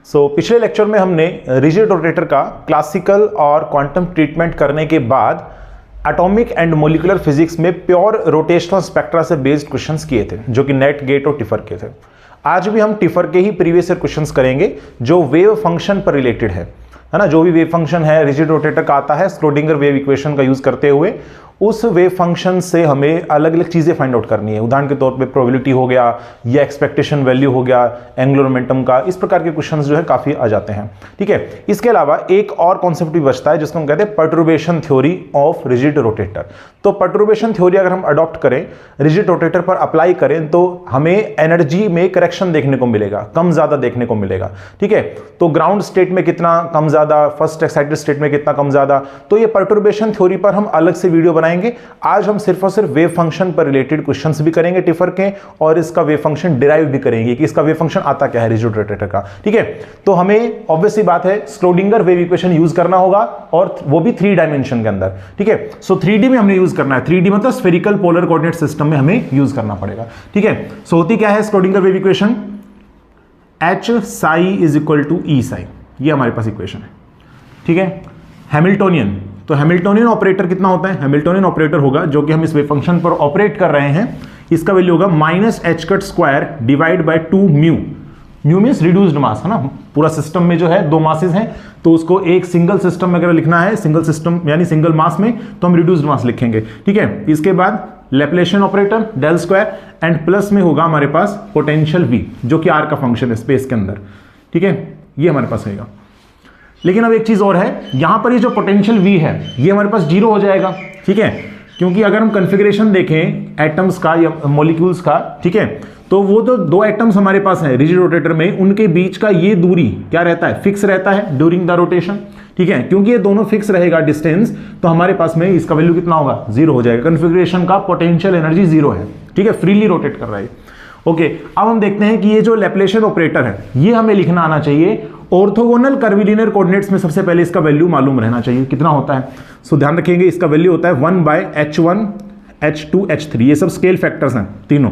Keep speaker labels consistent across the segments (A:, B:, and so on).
A: पिछले लेक्चर में हमने रिजिड रोटेटर का क्लासिकल और क्वांटम ट्रीटमेंट करने के बाद एटॉमिक एंड मॉलिक्यूलर फिजिक्स में प्योर रोटेशनल स्पेक्ट्रा से बेस्ड क्वेश्चंस किए थे, जो कि नेट, गेट और टिफर के थे। आज भी हम टिफर के ही प्रीवियस ईयर क्वेश्चंस करेंगे जो वेव फंक्शन पर रिलेटेड है ना। जो भी वेव फंक्शन है रिजिड रोटेटर का आता है स्क्रोडिंगर वेव इक्वेशन का यूज करते हुए, उस वेव फंक्शन से हमें अलग अलग चीजें फाइंड आउट करनी है। उदाहरण के तौर पे प्रोबेबिलिटी हो गया या एक्सपेक्टेशन वैल्यू हो गया, एंगुलर मोमेंटम का, इस प्रकार के क्वेश्चंस जो है काफी आ जाते हैं। ठीक है, इसके अलावा एक और कॉन्सेप्ट भी बचता है जिसको हम कहते हैं perturbation theory of rigid rotator. तो पर्टर्बेशन थ्योरी अगर हम अडॉप्ट करें, रिजिड रोटेटर पर अप्लाई करें, तो हमें एनर्जी में करेक्शन देखने को मिलेगा, कम ज्यादा देखने को मिलेगा। ठीक है, तो ग्राउंड स्टेट में कितना कम ज्यादा, फर्स्ट एक्साइटेड स्टेट में कितना कम ज्यादा, तो ये पर्टर्बेशन थ्योरी पर हम अलग से वीडियो बनाएंगे। आज हम सिर्फ और सिर्फ वेव फंक्शन पर रिलेटेड क्वेश्चंस भी करेंगे टिफर के, और इसका वेव फंक्शन डिराइव भी करेंगे कि इसका वेव फंक्शन आता क्या है रिजिड रोटेटर का। ठीक है, तो हमें ऑब्वियसली बात है स्क्रोडिंगर वेव इक्वेशन यूज करना होगा, और वो भी 3 डायमेंशन के अंदर। ठीक है, सो 3D में हमने यूज करना है। 3D मतलब स्फेरिकल पोलर कोऑर्डिनेट सिस्टम में हमें यूज करना पड़ेगा। ठीक है, सो होती क्या है Schrodinger wave equation? H psi is equal to E psi, ये हमारे पास इक्वेशन है। ठीक है, हैमिल्टोनियन, तो हैमिल्टोनियन ऑपरेटर कितना होता है? हैमिल्टोनियन ऑपरेटर होगा जो कि हम इस वेव फंक्शन पर ऑपरेट कर रहे हैं, इसका वैल्यू होगा minus h cut square divide by 2 mu. Mu means reduced mass है ना। पूरा सिस्टम में जो है 2 मासेस हैं, तो उसको एक सिंगल सिस्टम में अगर लिखना है, सिंगल सिस्टम यानी सिंगल मास में, तो हम रिड्यूस्ड मास लिखेंगे। ठीक है, इसके बाद Laplacian operator del square, and plus में होगा हमारे पास पोटेंशियल V, जो कि R का फंक्शन है स्पेस के अंदर। ठीक है, ये हमारे पास रहेगा। लेकिन अब एक चीज और है, यहां पर ये जो पोटेंशियल V है ये हमारे पास 0 हो जाएगा। ठीक है, क्योंकि अगर हम कन्फिग्रेशन देखें एटम्स का या मॉलिक्यूल्स का, ठीक है, तो वो तो 2 एटम्स हमारे पास हैं रिजिड रोटेटर में, उनके बीच का ये दूरी क्या रहता है? फिक्स रहता है ड्यूरिंग द रोटेशन। ठीक है, क्योंकि ये दोनों फिक्स रहेगा डिस्टेंस, तो हमारे पास में इसका वैल्यू कितना होगा? 0 हो जाएगा। कन्फिग्रेशन का पोटेंशियल एनर्जी 0 है। ठीक है, फ्रीली रोटेट कर रहा है। ओके, अब हम देखते हैं कि ये जो लैप्लेशियन ऑपरेटर है ये हमें लिखना आना चाहिए ऑर्थोगोनल कर्विलिनियर कोऑर्डिनेट्स में। सबसे पहले इसका वैल्यू मालूम रहना चाहिए कितना होता है। सो ध्यान रखेंगे इसका वैल्यू होता है 1/h1 h2 h3, ये सब स्केल फैक्टर्स हैं तीनों।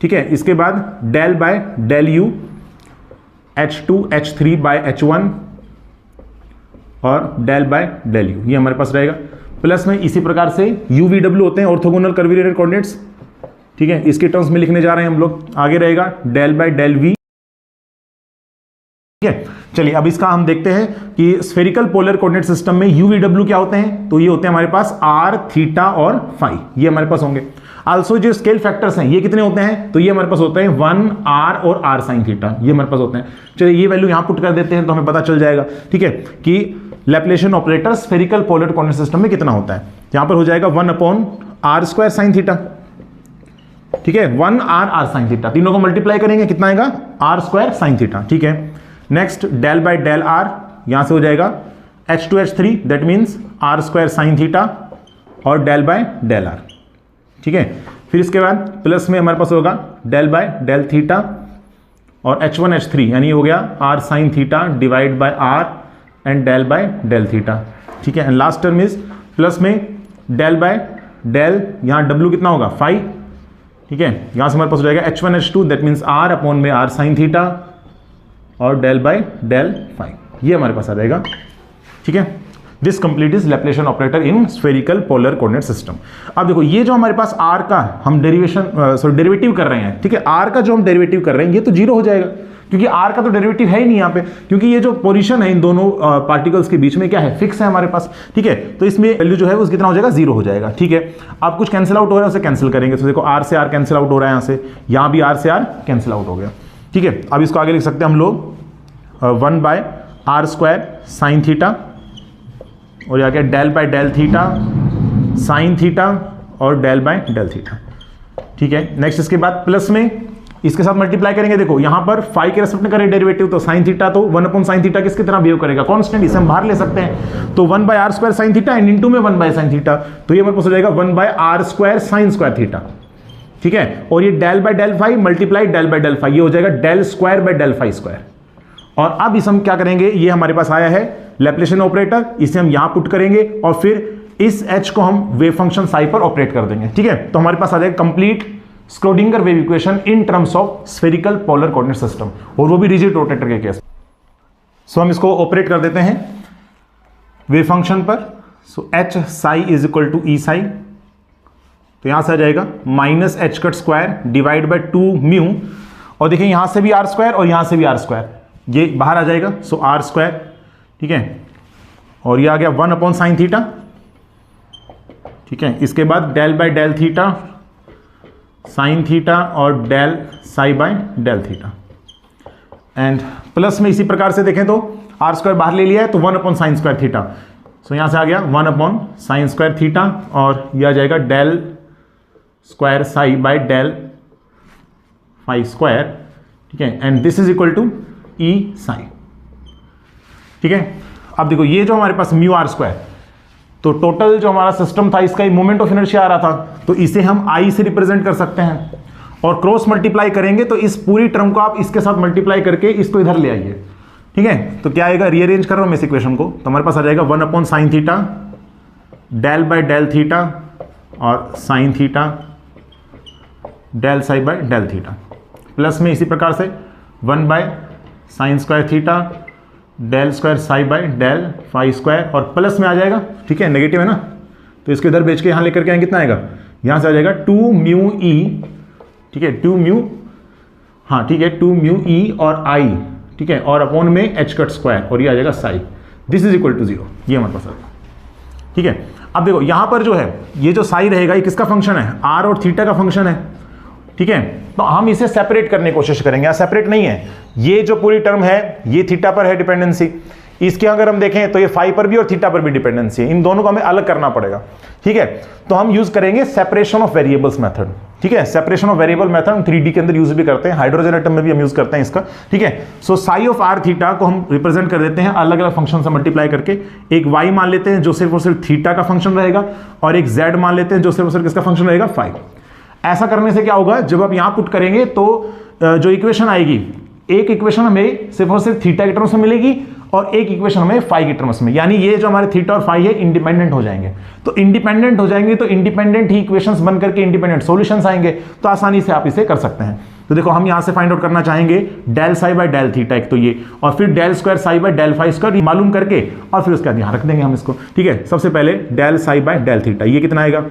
A: ठीक है, इसके बाद del by del u h2 h3 by h1 और डेल बाय डेल यू, ये हमारे पास रहेगा। प्लस में इसी प्रकार से UVW होते हैं ऑर्थोगोनल कर्विलिनियर कोऑर्डिनेट्स। ठीक है, इसके टर्म्स में लिखने जा रहे हैं हम लोग। आगे रहेगा डेल बाय डेल V। ठीक है, चलिए अब इसका हम देखते हैं कि स्फेरिकल पोलर कोऑर्डिनेट सिस्टम में UVW क्या होते हैं। तो ये होते हैं हमारे पास R, थीटा और फाई, ये हमारे पास होंगे। आल्सो जो स्केल फैक्टर्स हैं ये कितने होते हैं? तो ये हमारे पास होते हैं 1 R और R sin थीटा, ये हमारे पास होते हैं। चलिए ये वैल्यू यहां पुट कर देते हैं तो हमें पता चल जाएगा। ठीक है, कि Laplacian operator spherical polar coordinate system में कितना होता है। यहां पर हो जाएगा 1/r² sin थीटा। ठीक है, 1r sin थीटा, तीनों को मल्टीप्लाई करेंगे कितना आएगा? r² sin theta. ठीक है, next del by del r, यहां से हो जाएगा h2 h3, that means r² sin theta और डेल बाय डेल r। ठीक है, फिर इसके बाद प्लस में हमारे पास होगा डेल बाय डेल थीटा और h1 h3, यानी हो गया r sin theta divide by r and del by del theta. ठीक है, and last term is plus में डेल बाय डेल, यहां w कितना होगा? फाई। ठीक है, यहां से हमारे पास हो जाएगा h1 h2, that means r upon में r sin थीटा और डेल बाय डेल फाई, ये हमारे पास आ जाएगा। ठीक है, this complete is Laplacian operator in spherical polar coordinate system. अब देखो ये जो हमारे पास r का हम डेरिवेटिव कर रहे हैं, ठीक है, r का जो हम डेरिवेटिव कर रहे हैं ये तो 0 हो जाएगा, क्योंकि r का तो डेरिवेटिव है ही नहीं यहाँ पे, क्योंकि ये जो पोजीशन है इन दोनों पार्टिकल्स के बीच में क्या है? फिक्स है हमारे पास। ठीक है, तो इसमें वैल्यू जो है वो कितना हो जाएगा? 0 हो जाएगा। ठीक है, अब कुछ कैंसिल आउट हो रहा है उसे कैंसिल करेंगे। तो देखो r से r कैंसिल आउट हो रहा है, यहाँ से यहाँ भी r से r कैंसिल आउट हो गया। ठीक है, अब इसको आगे लिख सकते हैं हम लोग 1/r² sin थीटा, और यहाँ क्या? Del by del theta sin theta और डेल बाय डेल थीटा। ठीक है, नेक्स्ट इसके बाद प्लस में इसके साथ मल्टीप्लाई करेंगे। देखो यहां पर फाई के रेस्पेक्ट में करें डेरिवेटिव, तो sin थीटा तो 1/sin थीटा किसकी तरह बिहेव करेगा? कांस्टेंट, इसे हम बाहर ले सकते हैं। तो 1/r² sin theta and into में 1/sin थीटा, तो ये हमारे पास हो जाएगा 1/r² sin² थीटा। ठीक है, और ये del by del phi multiply del by del phi, ये हो जाएगा del square by del phi square. और अब इस हम क्या करेंगे, ये हमारे पास आया है लैप्लेशियन ऑपरेटर, इसे हम यहां पुट करेंगे और फिर इस h को हम वेव फंक्शन साई पर ऑपरेट कर देंगे। ठीक है, तो हमारे पास आ जाएगा complete Schrodinger wave equation in terms of spherical polar coordinate system, और वो भी रिजिड रोटेटर के केस। सो हम इसको ऑपरेट कर देते हैं वेव फंक्शन पर। So h psi is equal to e psi, तो यहां से आ जाएगा minus h cut square divide by 2 mu, और देखिए यहां से भी आर स्क्वायर और यहां से भी आर स्क्वायर, ये बाहर आ जाएगा। सो आर स्क्वायर, ठीक है, और ये आ गया 1 अपॉन साइन थीटा, ठीक है। इसके बाद del by del theta sine theta और del psi by del theta, and plus में इसी प्रकार से देखें तो आर स्क्वायर बाहर ले लिया है तो 1 अपॉन साइन स्क्वायर थीटा, सो यहां से आ गया 1 अपॉन साइन स्क्वायर थीटा, और यह आ जाएगा del square psi by del phi square, ठीक है, and this is equal to e psi, ठीक है। अब देखो ये जो हमारे पास म्यू आर स्क्वायर, तो टोटल जो हमारा सिस्टम था इसका मोमेंट ऑफ इनर्शिया आ रहा था, तो इसे हम आई से रिप्रेजेंट कर सकते हैं, और क्रॉस मल्टीप्लाई करेंगे तो इस पूरी टर्म को आप इसके साथ मल्टीप्लाई करके इसको इधर ले आइए, ठीक है। तो क्या आएगा, रीअरेंज कर रहा हूं मैं इस इक्वेशन को, तो हमारे पास आ जाएगा 1 upon sine theta del by del theta और sine theta del psi by del theta, plus में इसी प्रकार से 1 by sine square theta del square psi by del phi square, और प्लस में आ जाएगा, ठीक है, नेगेटिव है ना, तो इसको इधर बेच के यहां लेकर के आएंगे, कितना आएगा, यहां से आ जाएगा 2 म्यू ई, ठीक है, 2 म्यू, हाँ ठीक है, 2 म्यू ई और आई, ठीक है, और अपॉन में एच कट स्क्वायर, और ये आ जाएगा psi, this is equal to 0, ये हमारे पास आ जाएगा, ठीक है। अब देखो यहां पर जो है ये जो साई रहेगा ये किसका फंक्शन है, आर और थीटा का फंक्शन है, ठीक है। तो हम इसे सेपरेट करने की कोशिश करेंगे, यहां सेपरेट नहीं है, ये जो पूरी टर्म है ये थीटा पर है डिपेंडेंसी, इसके अगर हम देखें तो ये फाई पर भी और थीटा पर भी डिपेंडेंसी है, इन दोनों को हमें अलग करना पड़ेगा, ठीक है। तो हम यूज करेंगे सेपरेशन ऑफ वेरिएबल्स मेथड, ठीक है, separation of variable method 3D के अंदर यूज भी करते हैं, हाइड्रोजन एटम में भी हम यूज करते हैं इसका, ठीक है। सो साई ऑफ आर थीटा को हम रिप्रेजेंट कर देते हैं अलग अलग फंक्शन से मल्टीप्लाई करके, एक वाई मान लेते हैं जो सिर्फ और सिर्फ थीटा का फंक्शन रहेगा, और एक जेड मान लेते हैं जो सिर्फ और सिर्फ किसका फंक्शन रहेगा, फाई। ऐसा करने से क्या होगा, जब आप यहां पुट करेंगे तो जो इक्वेशन आएगी, एक इक्वेशन हमें सिर्फ और सिर्फ थीटा के टर्म्स में मिलेगी और एक इक्वेशन हमें फाई के टर्म्स में, यानी ये जो हमारे थीटा और फाई है इंडिपेंडेंट हो जाएंगे, तो इंडिपेंडेंट हो जाएंगे तो इंडिपेंडेंट ही इक्वेशंस बन करके इंडिपेंडेंट सॉल्यूशंस आएंगे, तो आसानी से आप इसे कर सकते हैं। तो देखो हम यहां से फाइंड आउट करना चाहेंगे del psi by del theta, एक तो ये, और फिर del square psi by del phi square मालूम करके, और फिर उसके बाद यहां रख देंगे हम इसको, ठीक है। सबसे पहले del psi by del theta, ये कितना आएगा,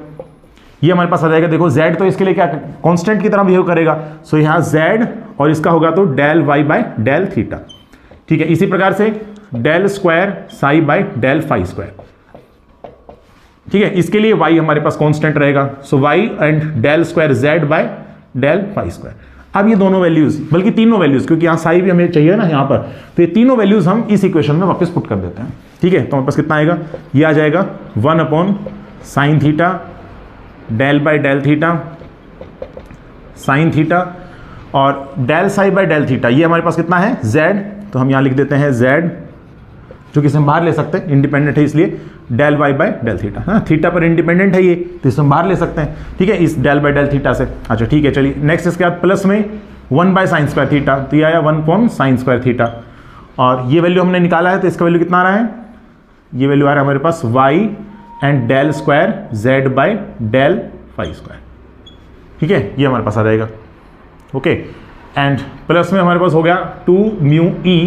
A: ये हमारे पास आ जाएगा, देखो z तो इसके लिए क्या कांस्टेंट की तरह बिहेव करेगा, सो यहां z और इसका होगा तो del y by del theta, ठीक है। इसी प्रकार से del square psi by del phi square, ठीक है, इसके लिए y हमारे पास कांस्टेंट रहेगा, so y and del square z by del phi square. अब ये दोनों वैल्यूज, बल्कि तीनों वैल्यूज, क्योंकि यहां साई भी हमें चाहिए ना यहां पर, तो ये तीनों वैल्यूज हम इस इक्वेशन में वापस पुट कर देते हैं, ठीक है। तो हमारे पास कितना आएगा, ये आ जाएगा 1 upon sine theta del by del theta sine theta और del psi by del theta, ये हमारे पास कितना है, z, तो हम यहां लिख देते हैं z, जो कि हम बाहर ले सकते हैं, इंडिपेंडेंट है इसलिए, del y by del theta, हाँ थीटा पर इंडिपेंडेंट है ये, तो इसे हम बाहर ले सकते हैं, ठीक है, इस डेल बाय डेल थीटा से। अच्छा ठीक है, चलिए नेक्स्ट इसके बाद प्लस में 1 बाय साइन स्क्वायर थीटा, तो ये आया 1 अपॉन साइन स्क्वायर थीटा, और ये वैल्यू हमने निकाला है, तो इसका वैल्यू कितना आ रहा है, ये वैल्यू आ रहा है हमारे पास y and del square z by del phi square, ठीक है, ये हमारे पास आ जाएगा, ओके। एंड प्लस में हमारे पास हो गया 2 mu e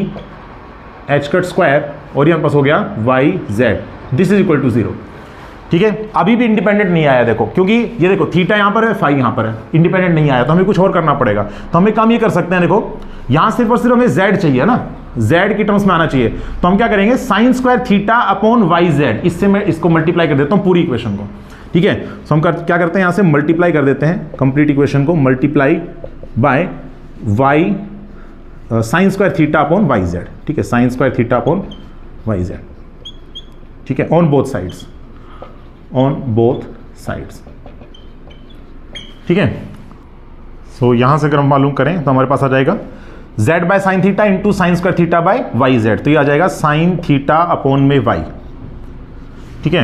A: h cut square, और ये हमारे पास हो गया y z, this is equal to 0, ठीक है। अभी भी इंडिपेंडेंट नहीं आया देखो, क्योंकि ये देखो थीटा यहां पर है, फाई यहां पर है, इंडिपेंडेंट नहीं आया, तो हमें कुछ और करना पड़ेगा। तो हम एक काम ये कर सकते हैं, देखो यहां सिर्फ और सिर्फ हमें z चाहिए ना, z की टर्म्स में आना चाहिए, तो हम क्या करेंगे, sine square theta upon y z, इससे मैं इसको मल्टीप्लाई कर देता हूं पूरी इक्वेशन को, ठीक है। तो हम क्या करते हैं, यहां से मल्टीप्लाई कर देते हैं कंप्लीट इक्वेशन को, multiply by y sine square theta upon y z, ठीक है, sine square theta upon y z, ठीक है, on both sides, on both sides, ठीक है। सो यहां से अगर हम मालूम करें तो हमारे पास आ जाएगा z by sine theta into sine square theta by y z, तो ये आ जाएगा साइन थीटा अपॉन में y, ठीक है,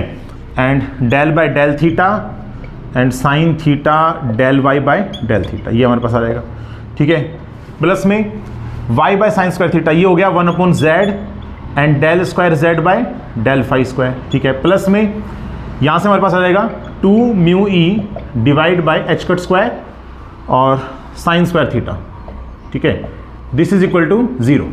A: and del by del theta and sine theta del y by del theta, ये हमारे पास आ जाएगा, ठीक है। प्लस में y by sine square theta, ये हो गया 1 upon z and del square z by del phi square, ठीक है। प्लस में यहां से हमारे पास आ जाएगा 2 mu E divide by H cut square और साइन स्क्वायर थीटा, ठीक है, दिस इज इक्वल टू 0,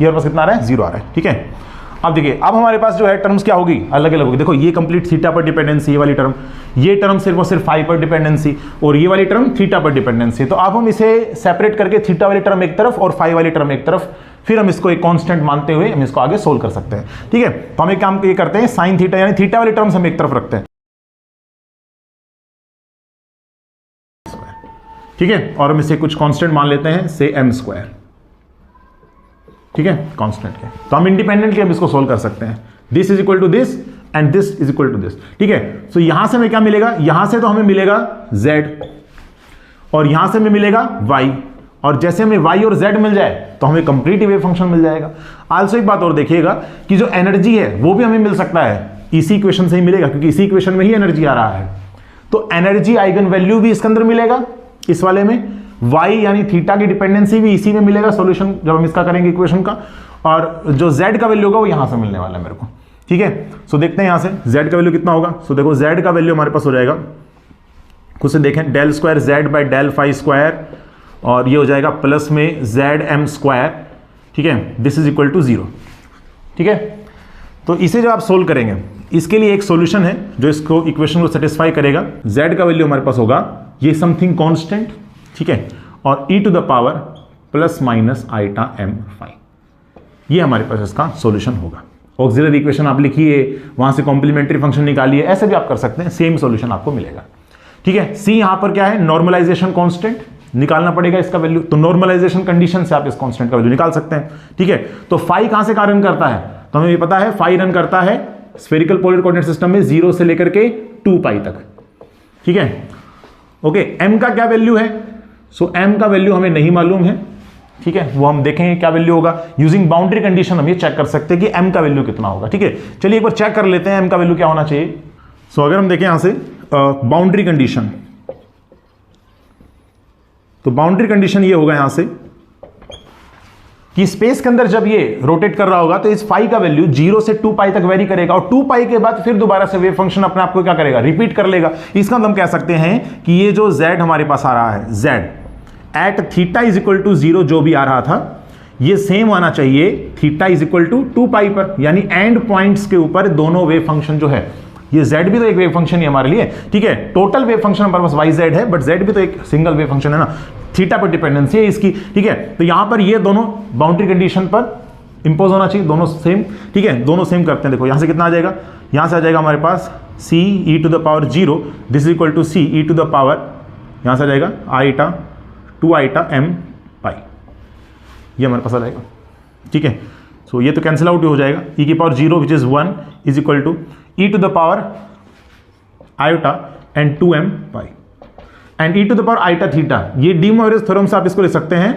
A: ये हमारे पास कितना आ रहा है, 0 आ रहा है, ठीक है। अब देखिए, अब हमारे पास जो है टर्म्स क्या होगी, अलग अलग होगी। देखो ये कंप्लीट थीटा पर डिपेंडेंसी, ये वाली टर्म, ये टर्म सिर्फ और सिर्फ फाई पर डिपेंडेंसी, और ये वाली टर्म थीटा पर डिपेंडेंसी। तो अब हम इसे सेपरेट करके थीटा वाली टर्म एक तरफ और फाई वाली टर्म एक तरफ, फिर हम इसको एक कांस्टेंट मानते हुए हम इसको आगे सोल्व कर सकते हैं, ठीक है। तो हम एक काम ये करते हैं, साइन थीटा यानी थीटा वाली टर्म्स हम एक तरफ रखते हैं, ठीक है, और हम इसे कुछ कांस्टेंट मान लेते हैं, से m², ठीक है, कांस्टेंट के। तो हम इंडिपेंडेंटली हम इसको सोल्व कर सकते हैं, this is equal to this and this is equal to this, ठीक है। तो यहां से हमें क्या मिलेगा, यहां से तो हमें मिलेगा z, और यहां से हमें मिलेगा y, और जैसे हमें y और z मिल जाए तो हमें कंप्लीट वेव फंक्शन मिल जाएगा। आल्सो एक बात और देखिएगा कि जो एनर्जी है वो भी हमें मिल सकता है इसी इक्वेशन से ही मिलेगा, क्योंकि इसी इक्वेशन में ही एनर्जी आ रहा है। तो एनर्जी आइगन वैल्यू भी इसके अंदर मिलेगा, इस वाले में y यानी थीटा की डिपेंडेंसी भी इसी में मिलेगा सॉल्यूशन जब हम इसका करेंगे इक्वेशन का, और जो z का वैल्यू होगा वो यहां से मिलने वाला है मेरे को, ठीक है। सो देखते हैं यहां से z का वैल्यू कितना होगा। सो देखो z का वैल्यू हमारे पास हो जाएगा, कुछ से देखें, del square z by del phi square, और ये हो जाएगा प्लस में zm², ठीक है, दिस इज इक्वल टू 0, ठीक है। तो इसे जब आप सोल्व करेंगे, इसके लिए एक सॉल्यूशन है जो इसको इक्वेशन को सेटिस्फाई करेगा। z का वैल्यू हमारे पास होगा ये समथिंग कांस्टेंट, ठीक है, और e to the power plus minus iota m², ये हमारे पास इसका सॉल्यूशन होगा। ऑक्सिलरी इक्वेशन आप लिखिए, वहां से कॉम्प्लीमेंट्री फंक्शन निकालिए, ऐसे भी आप कर सकते हैं, सेम सॉल्यूशन आपको मिलेगा, ठीक है। c यहां पर क्या है, नॉर्मलाइजेशन कांस्टेंट निकालना पड़ेगा इसका वैल्यू, तो नॉर्मलाइजेशन कंडीशन से आप इस कांस्टेंट का वैल्यू निकाल सकते हैं, ठीक है। तो फाई कहां से रन करता है, तो हमें ये पता है फाई रन करता है स्फेरिकल पोलर कोऑर्डिनेट सिस्टम में 0 से लेकर के 2 पाई तक, ठीक है। ओके, m का क्या वैल्यू है, सो m का वैल्यू हमें नहीं मालूम है, ठीक है, वो हम देखेंगे क्या वैल्यू होगा। यूजिंग बाउंड्री कंडीशन हम ये चेक कर सकते हैं कि m का वैल्यू कितना होगा, ठीक है। चलिए एक बार चेक कर लेते हैं m का वैल्यू क्या होना चाहिए। सो अगर हम देखें यहां से बाउंड्री कंडीशन, तो बाउंड्री कंडीशन ये होगा यहां से कि स्पेस के अंदर जब ये रोटेट कर रहा होगा तो इस फाई का वैल्यू 0 से 2 पाई तक वेरी करेगा, और 2 पाई के बाद फिर दोबारा से वेव फंक्शन अपने आप को क्या करेगा, रिपीट कर लेगा। इसका मतलब हम कह सकते हैं कि ये जो z हमारे पास आ रहा है, z at theta is equal to 0 जो भी आ रहा था, ये सेम आना चाहिए थीटा इज इक्वल टू 2 पाई पर, यानी एंड पॉइंट्स के ऊपर दोनों वेव फंक्शन जो है, ये z भी तो एक वेव फंक्शन ही हमारे लिए, ठीक है। टोटल वेव फंक्शन हमारे पास yz है, बट z भी तो एक सिंगल वेव फंक्शन है ना, थीटा पर डिपेंडेंसी है इसकी, ठीक है। तो यहां पर ये दोनों बाउंड्री कंडीशन पर इंपोज होना चाहिए, दोनों सेम, ठीक है, दोनों सेम करते हैं। देखो यहां से कितना आ जाएगा, यहां से आ जाएगा हमारे पास c e to the power 0, this is equal to c e to the power, यहां से आ जाएगा आइटा 2 आइटा m पाई, ये हमारे पास आ जाएगा, ठीक है। सो ये तो कैंसिल आउट हो जाएगा, e की power 0 which is 1 is equal to e to the power iota and 2m pi, and e to the power iota theta, ये डी मोइरेस थ्योरम से आप इसको लिख सकते हैं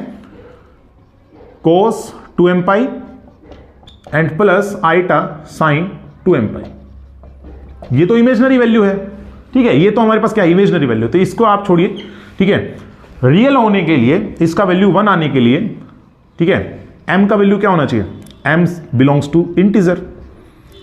A: cos 2m pi and plus iota sine 2m pi. ये तो imaginary value है, ठीक है, ये तो हमारे पास क्या इमेजिनरी वैल्यू, तो इसको आप छोड़िए, ठीक है। रियल होने के लिए, इसका वैल्यू 1 आने के लिए, ठीक है, m का वैल्यू क्या होना चाहिए, m belongs to integer,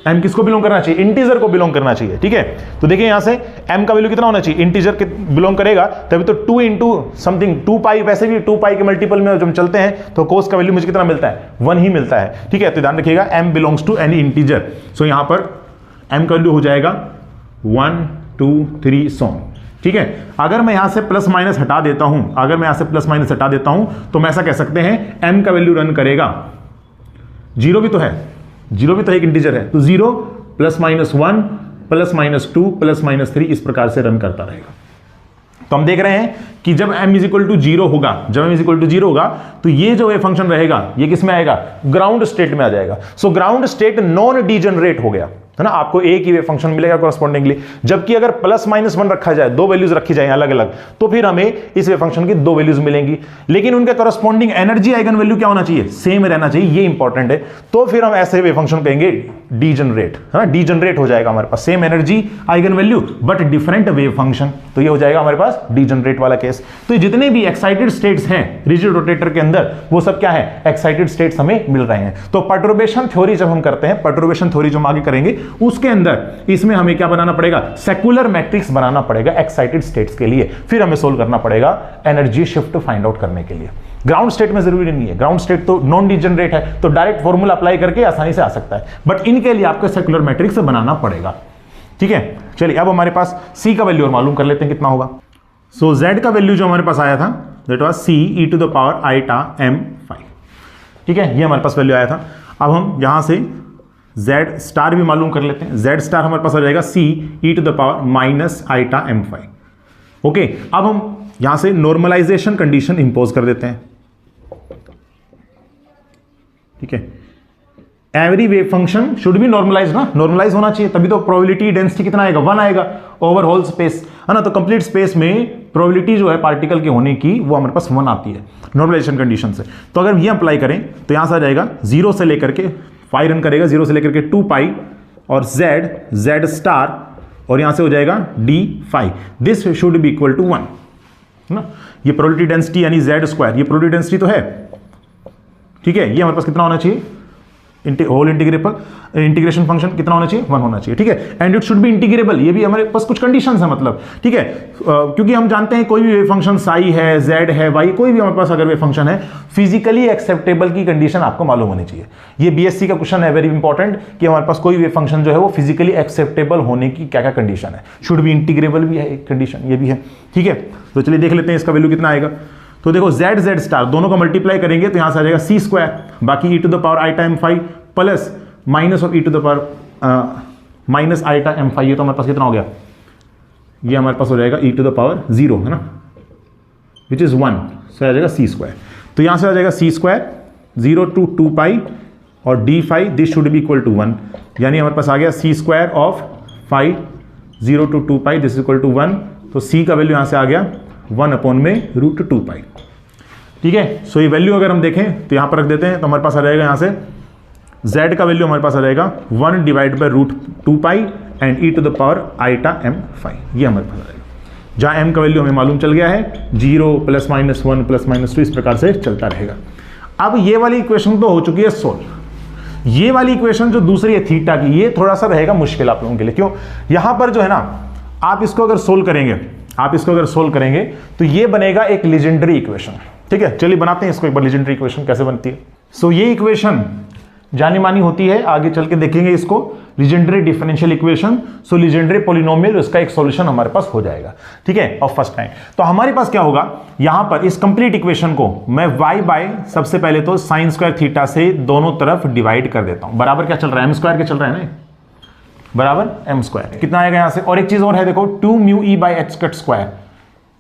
A: m किसको बिलोंग करना चाहिए, इंटीजर को बिलोंग करना चाहिए, ठीक है। तो देखिए यहां से m का वैल्यू कितना होना चाहिए, इंटीजर के बिलोंग करेगा तभी तो 2 इंटू समथिंग 2 पाई, वैसे भी 2 पाई के मल्टीपल में जब हम चलते हैं तो कोस का वैल्यू मुझे कितना मिलता है, 1 ही मिलता है, ठीक है। तो ध्यान रखिएगा m belongs to any integer, so यहां पर m का वैल्यू हो जाएगा 1 2 3 सो, ठीक है। अगर मैं यहां से प्लस माइनस हटा देता हूं, अगर मैं यहां से प्लस माइनस हटा देता हूं तो मैं ऐसा कह सकते हैं m का वैल्यू रन करेगा, 0 भी तो है, 0 भी तो एक इंटीजर है, तो 0 plus minus 1 plus minus 2 plus minus 3 इस प्रकार से रन करता रहेगा। तो हम देख रहे हैं कि जब m इज इक्वल टू 0 होगा, जब m इज इक्वल टू 0 होगा तो ये जो वेव फंक्शन रहेगा ये किस में आएगा, ग्राउंड स्टेट में आ जाएगा। So ground state non degenerate हो गया, है ना, आपको एक ही वेव फंक्शन मिलेगा कॉरस्पॉन्डिंगली। जबकि अगर प्लस माइनस 1 रखा जाए, 2 वैल्यूज रखी जाए अलग अलग, तो फिर हमें इस वेव फंक्शन की 2 वैल्यूज मिलेंगी, लेकिन उनका कॉरस्पॉन्डिंग एनर्जी आइगन वैल्यू क्या होना चाहिए, सेम रहना चाहिए, ये इंपॉर्टेंट है। तो फिर हम ऐसे वेव फंक्शन कहेंगे डीजनरेट, है ना, डीजनरेट हो जाएगा हमारे पास, same energy eigen value but different wave function, तो ये हो जाएगा हमारे पास डीजनरेट वाला केस। तो जितने भी एक्साइटेड स्टेट्स हैं रिजिड रोटेटर के अंदर, वो सब क्या है, एक्साइटेड स्टेट्स हमें मिल रहे हैं। तो पर्टर्बेशन थ्योरी जब हम करते हैं, पर्टर्बेशन थ्योरी जो हम आगे करेंगे, उसके अंदर इसमें हमें क्या बनाना पड़ेगा, सेक्युलर मैट्रिक्स बनाना पड़ेगा एक्साइटेड स्टेट्स के लिए, फिर हमें सोल्व करना पड़ेगा एनर्जी शिफ्ट फाइंड आउट करने के लिए। ग्राउंड स्टेट में जरूरी नहीं है, ग्राउंड स्टेट तो नॉन डिजेनरेट है, तो डायरेक्ट फॉर्मूला अप्लाई करके आसानी से आ सकता है, बट इनके लिए आपको सर्कुलर मैट्रिक्स बनाना पड़ेगा। ठीक है, चलिए अब हमारे पास c का वैल्यू और मालूम कर लेते हैं कितना होगा। सो z का वैल्यू जो हमारे पास आया था that was c e to the power iota m5। ठीक है, ये हमारे पास वैल्यू आया था। अब हम यहां से z स्टार भी मालूम कर लेते हैं। z स्टार हमारे पास आ जाएगा c e to the power minus iota m5। Okay, अब हम यहां से नॉर्मलाइजेशन कंडीशन इंपोज कर देते हैं। ठीक है, every wave function should be normalize ना, नॉर्मलाइज होना चाहिए, तभी तो प्रोबेबिलिटी डेंसिटी कितना आएगा, 1 आएगा ओवर होल स्पेस, है ना। तो कंप्लीट स्पेस में प्रोबेबिलिटी जो है पार्टिकल के होने की वो हमारे पास 1 आती है नॉर्मलाइजेशन कंडीशन से। तो अगर ये अप्लाई करें तो यहां से आ जाएगा 0 से लेकर के फाई रन करेगा, 0 से लेकर के 2 पाई और z स्टार और यहां से हो जाएगा d phi, this should be equal to 1, है ना। ये प्रोबेबिलिटी डेंसिटी यानी z स्क्वायर, ये प्रोबेबिलिटी डेंसिटी तो है। ठीक है, ये हमारे पास कितना होना चाहिए, होल इंटीग्रेशन फंक्शन कितना होना चाहिए, 1 होना चाहिए। ठीक है, and it should be integrable, ये भी हमारे पास कुछ कंडीशंस है मतलब। ठीक है, क्योंकि हम जानते हैं कोई भी वेव फंक्शन साई है, z है, y, कोई भी हमारे पास अगर वेव फंक्शन है, फिजिकली एक्सेप्टेबल की कंडीशन आपको मालूम होनी चाहिए। ये बीएससी का क्वेश्चन है, वेरी इंपॉर्टेंट, कि हमारे पास कोई वेव फंक्शन जो है वो फिजिकली एक्सेप्टेबल होने की क्या क्या कंडीशन है। शुड बी इंटीग्रेबल भी है एक कंडीशन, ये भी है। ठीक है, तो चलिए देख लेते हैं इसका वैल्यू कितना आएगा। तो देखो z स्टार दोनों को मल्टीप्लाई करेंगे तो यहां से आ जाएगा c स्क्वायर, बाकी e to the power iota m5 plus minus of e to the power minus iota m5, ये तो हमारे पास कितना हो गया, ये हमारे पास हो जाएगा e टू द पावर 0, है ना, विच इज 1, सो आ जाएगा c स्क्वायर। तो यहां से आ जाएगा c स्क्वायर 0 टू 2 पाई और d5 this should be equal to 1, यानी हमारे पास आ गया c square of 5 0 to 2 pi this is equal to 1। तो c का वैल्यू यहां से आ गया 1/√2 पाई। ठीक है, सो ये वैल्यू अगर हम देखें तो यहां पर रख देते हैं तो हमारे पास आ जाएगा यहां से z का वैल्यू हमारे पास आ जाएगा 1/√2 pi and e to the power iota m5, ये हमारे पास आ जाएगा, जहां m का वैल्यू हमें मालूम चल गया है 0 +-1 +-2 इस प्रकार से चलता रहेगा। अब ये वाली इक्वेशन तो हो चुकी है सोल्व। ये वाली इक्वेशन जो दूसरी है थीटा की, ये थोड़ा सा रहेगा मुश्किल आप लोगों के लिए। क्यों, यहां पर जो है ना, आप इसको अगर सोल्व करेंगे तो ये बनेगा एक लीजेंडरी इक्वेशन। ठीक है, चलिए बनाते हैं इसको एक बार, लीजेंडरी इक्वेशन कैसे बनती है। सो ये इक्वेशन जानी मानी होती है, आगे चल के देखेंगे इसको, लीजेंडरी डिफरेंशियल इक्वेशन। सो लीजेंडरी पॉलिनोमियल, उसका एक सॉल्यूशन हमारे पास हो जाएगा। ठीक है, और फर्स्ट टाइम तो हमारे पास क्या होगा, यहां पर इस कंप्लीट इक्वेशन को मैं y बाय सबसे पहले तो साइन स्क्वायर थीटा से दोनों तरफ डिवाइड कर देता हूं। बराबर क्या चल रहा है, m स्क्वायर के चल रहा है ना, बराबर m स्क्वायर कितना आएगा यहां से। और एक चीज और है, देखो 2 μe bye h cut square,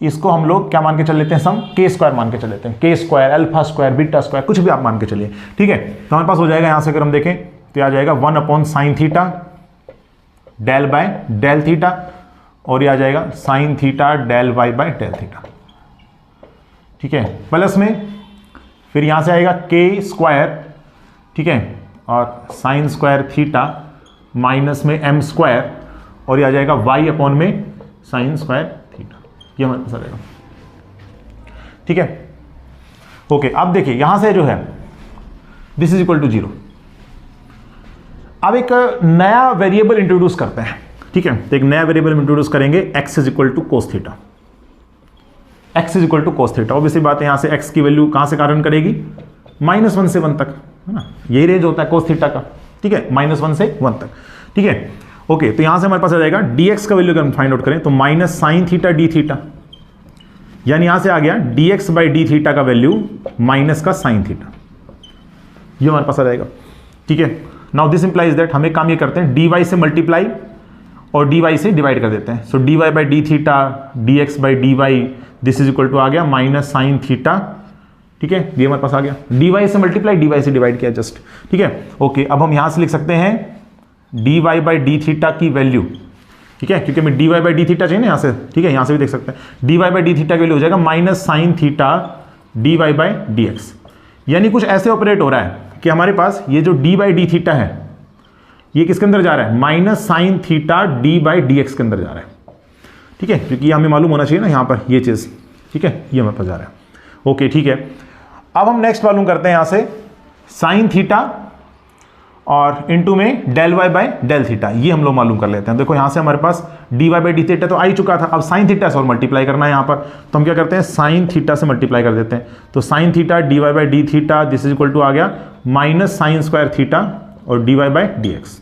A: इसको हम लोग क्या मान के चल लेते हैं, सम k स्क्वायर मान के चल लेते हैं, k square, alpha square, beta square, कुछ भी आप मान के चलिए। ठीक है, तो हमारे पास हो जाएगा यहां से अगर हम देखें तो आ जाएगा 1/sin theta del by del theta, और ये आ जाएगा sin theta del y by del theta. ठीक है, प्लस में फिर यहां से आएगा k स्क्वायर, ठीक है, और sin स्क्वायर थीटा माइनस में m स्क्वायर, और ये आ जाएगा y अपॉन में sin स्क्वायर थीटा, ये हमारे पास आ जाएगा। ठीक है, ओके, अब देखिए यहां से जो है दिस इज इक्वल टू 0। अब एक नया वेरिएबल इंट्रोड्यूस करते हैं। ठीक है, तो एक नया वेरिएबल इंट्रोड्यूस करेंगे, x is equal to cos theta. x is equal to cos theta, obviously बात है, यहां से x की वैल्यू कहां से कारण करेगी, -1 से 1 तक, है ना, यही रेंज होता है कोस थीटा का। ठीक है, -1 से 1 तक। ठीक है, ओके, तो यहां से हमारे पास आ जाएगा dx का वैल्यू अगर हम फाइंड आउट करें तो minus sine theta D theta, यानी यहां से आ गया dx बाई डी थीटा का वैल्यू माइनस का साइन थीटा, ये हमारे पास आ जाएगा। ठीक है, नाउ दिस इंप्लाइज दैट हम एक काम ये करते हैं, dy से मल्टीप्लाई और dy से डिवाइड कर देते हैं। So dy by d theta dx by dy this is equal to आ गया माइनस साइन थीटा। ठीक है, ये हमारे पास आ गया, dy से मल्टीप्लाई dy से डिवाइड किया जस्ट। ठीक है, ओके, अब हम यहां से लिख सकते हैं dy बाई डी थीटा की वैल्यू। ठीक है, क्योंकि हमें dy बाई डी थीटा चाहिए ना यहां से। ठीक है, यहां से भी देख सकते हैं dy बाई डी थीटा की वैल्यू हो जाएगा minus sine theta dy by dx, यानी कुछ ऐसे ऑपरेट हो रहा है कि हमारे पास ये जो d बाई डी थीटा है ये किसके अंदर जा रहा है, minus sine theta d by dx के अंदर जा रहा है। ठीक है, क्योंकि हमें मालूम होना चाहिए ना यहां पर ये चीज। ठीक है, ये हमारे पास जा रहा है। ओके, ठीक है, अब हम नेक्स्ट मालूम करते हैं यहां से साइन थीटा और इनटू में del y by del theta, ये हम लोग मालूम कर लेते हैं। देखो यहां से हमारे पास d y by d theta तो आ ही चुका था, अब साइन थीटा से और मल्टीप्लाई करना है यहां पर, तो हम क्या करते हैं साइन थीटा से मल्टीप्लाई कर देते हैं। तो sine theta d y by d theta this is equal to आ गया माइनस साइन स्क्वायर थीटा और d y by d x.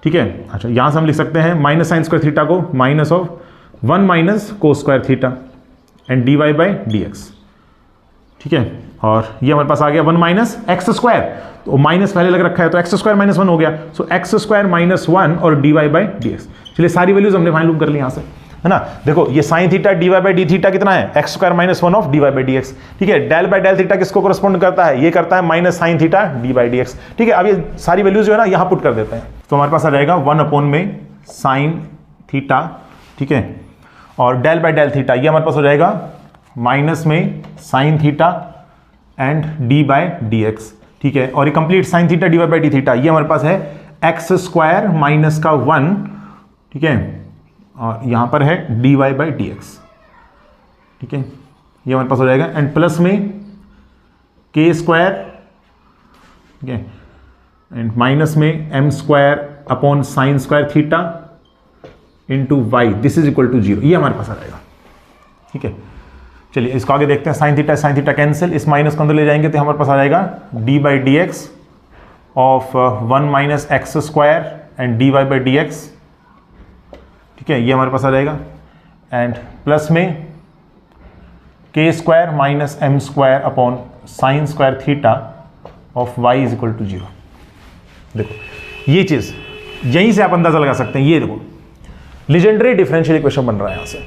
A: ठीक है, अच्छा यहां से हम लिख सकते हैं माइनस साइन स्क्वायर थीटा को minus of 1 minus cos square theta and d y by d x. ठीक है, और ये हमारे पास आ गया 1 माइनस एक्स स्क्वायर, तो माइनस पहले लग रखा है तो एक्स स्क्वायर माइनस 1 हो गया, सो एक्स स्क्वायर माइनस 1 और d y by d x. चलिए सारी वैल्यूज हमने फाइंड कर ली यहाँ से, है ना। देखो ये sine theta d y by d theta कितना है, x square minus 1 of d y by d x. ठीक है, डेल बाई डेल थीटा किसको करस्पॉन्ड करता है, ये करता है minus sine theta d by d x. ठीक है, अब ये सारी वैल्यूज जो है ना यहाँ पुट कर देते हैं, तो हमारे पास आ जाएगा 1 अपॉन में साइन थीटा, ठीक है, और डेल बाई डेल थीटा ये हमारे पास हो जाएगा माइनस में sine theta and d by d x. ठीक है, और ये complete sine theta d y by d theta ये हमारे पास है एक्स स्क्वायर माइनस का 1, ठीक है, और यहां पर है d y by d x. ठीक है, ये हमारे पास हो जाएगा एंड प्लस में के स्क्वायर, ठीक है, एंड माइनस में m square upon sine square theta into y this is equal to 0, ये हमारे पास आ जाएगा। ठीक है, चलिए इसको आगे देखते हैं। साइन थीटा कैंसिल, इस माइनस को अंदर ले जाएंगे तो हमारे पास आ जाएगा d by d x of 1 minus x square and d y by d x. ठीक है, ये हमारे पास आ जाएगा एंड प्लस में के square minus m square upon sine square theta of y is equal to 0। देखो ये चीज यहीं से आप अंदाजा लगा सकते हैं, ये देखो लीजेंडरी डिफरेंशियल इक्वेशन बन रहा है यहां से।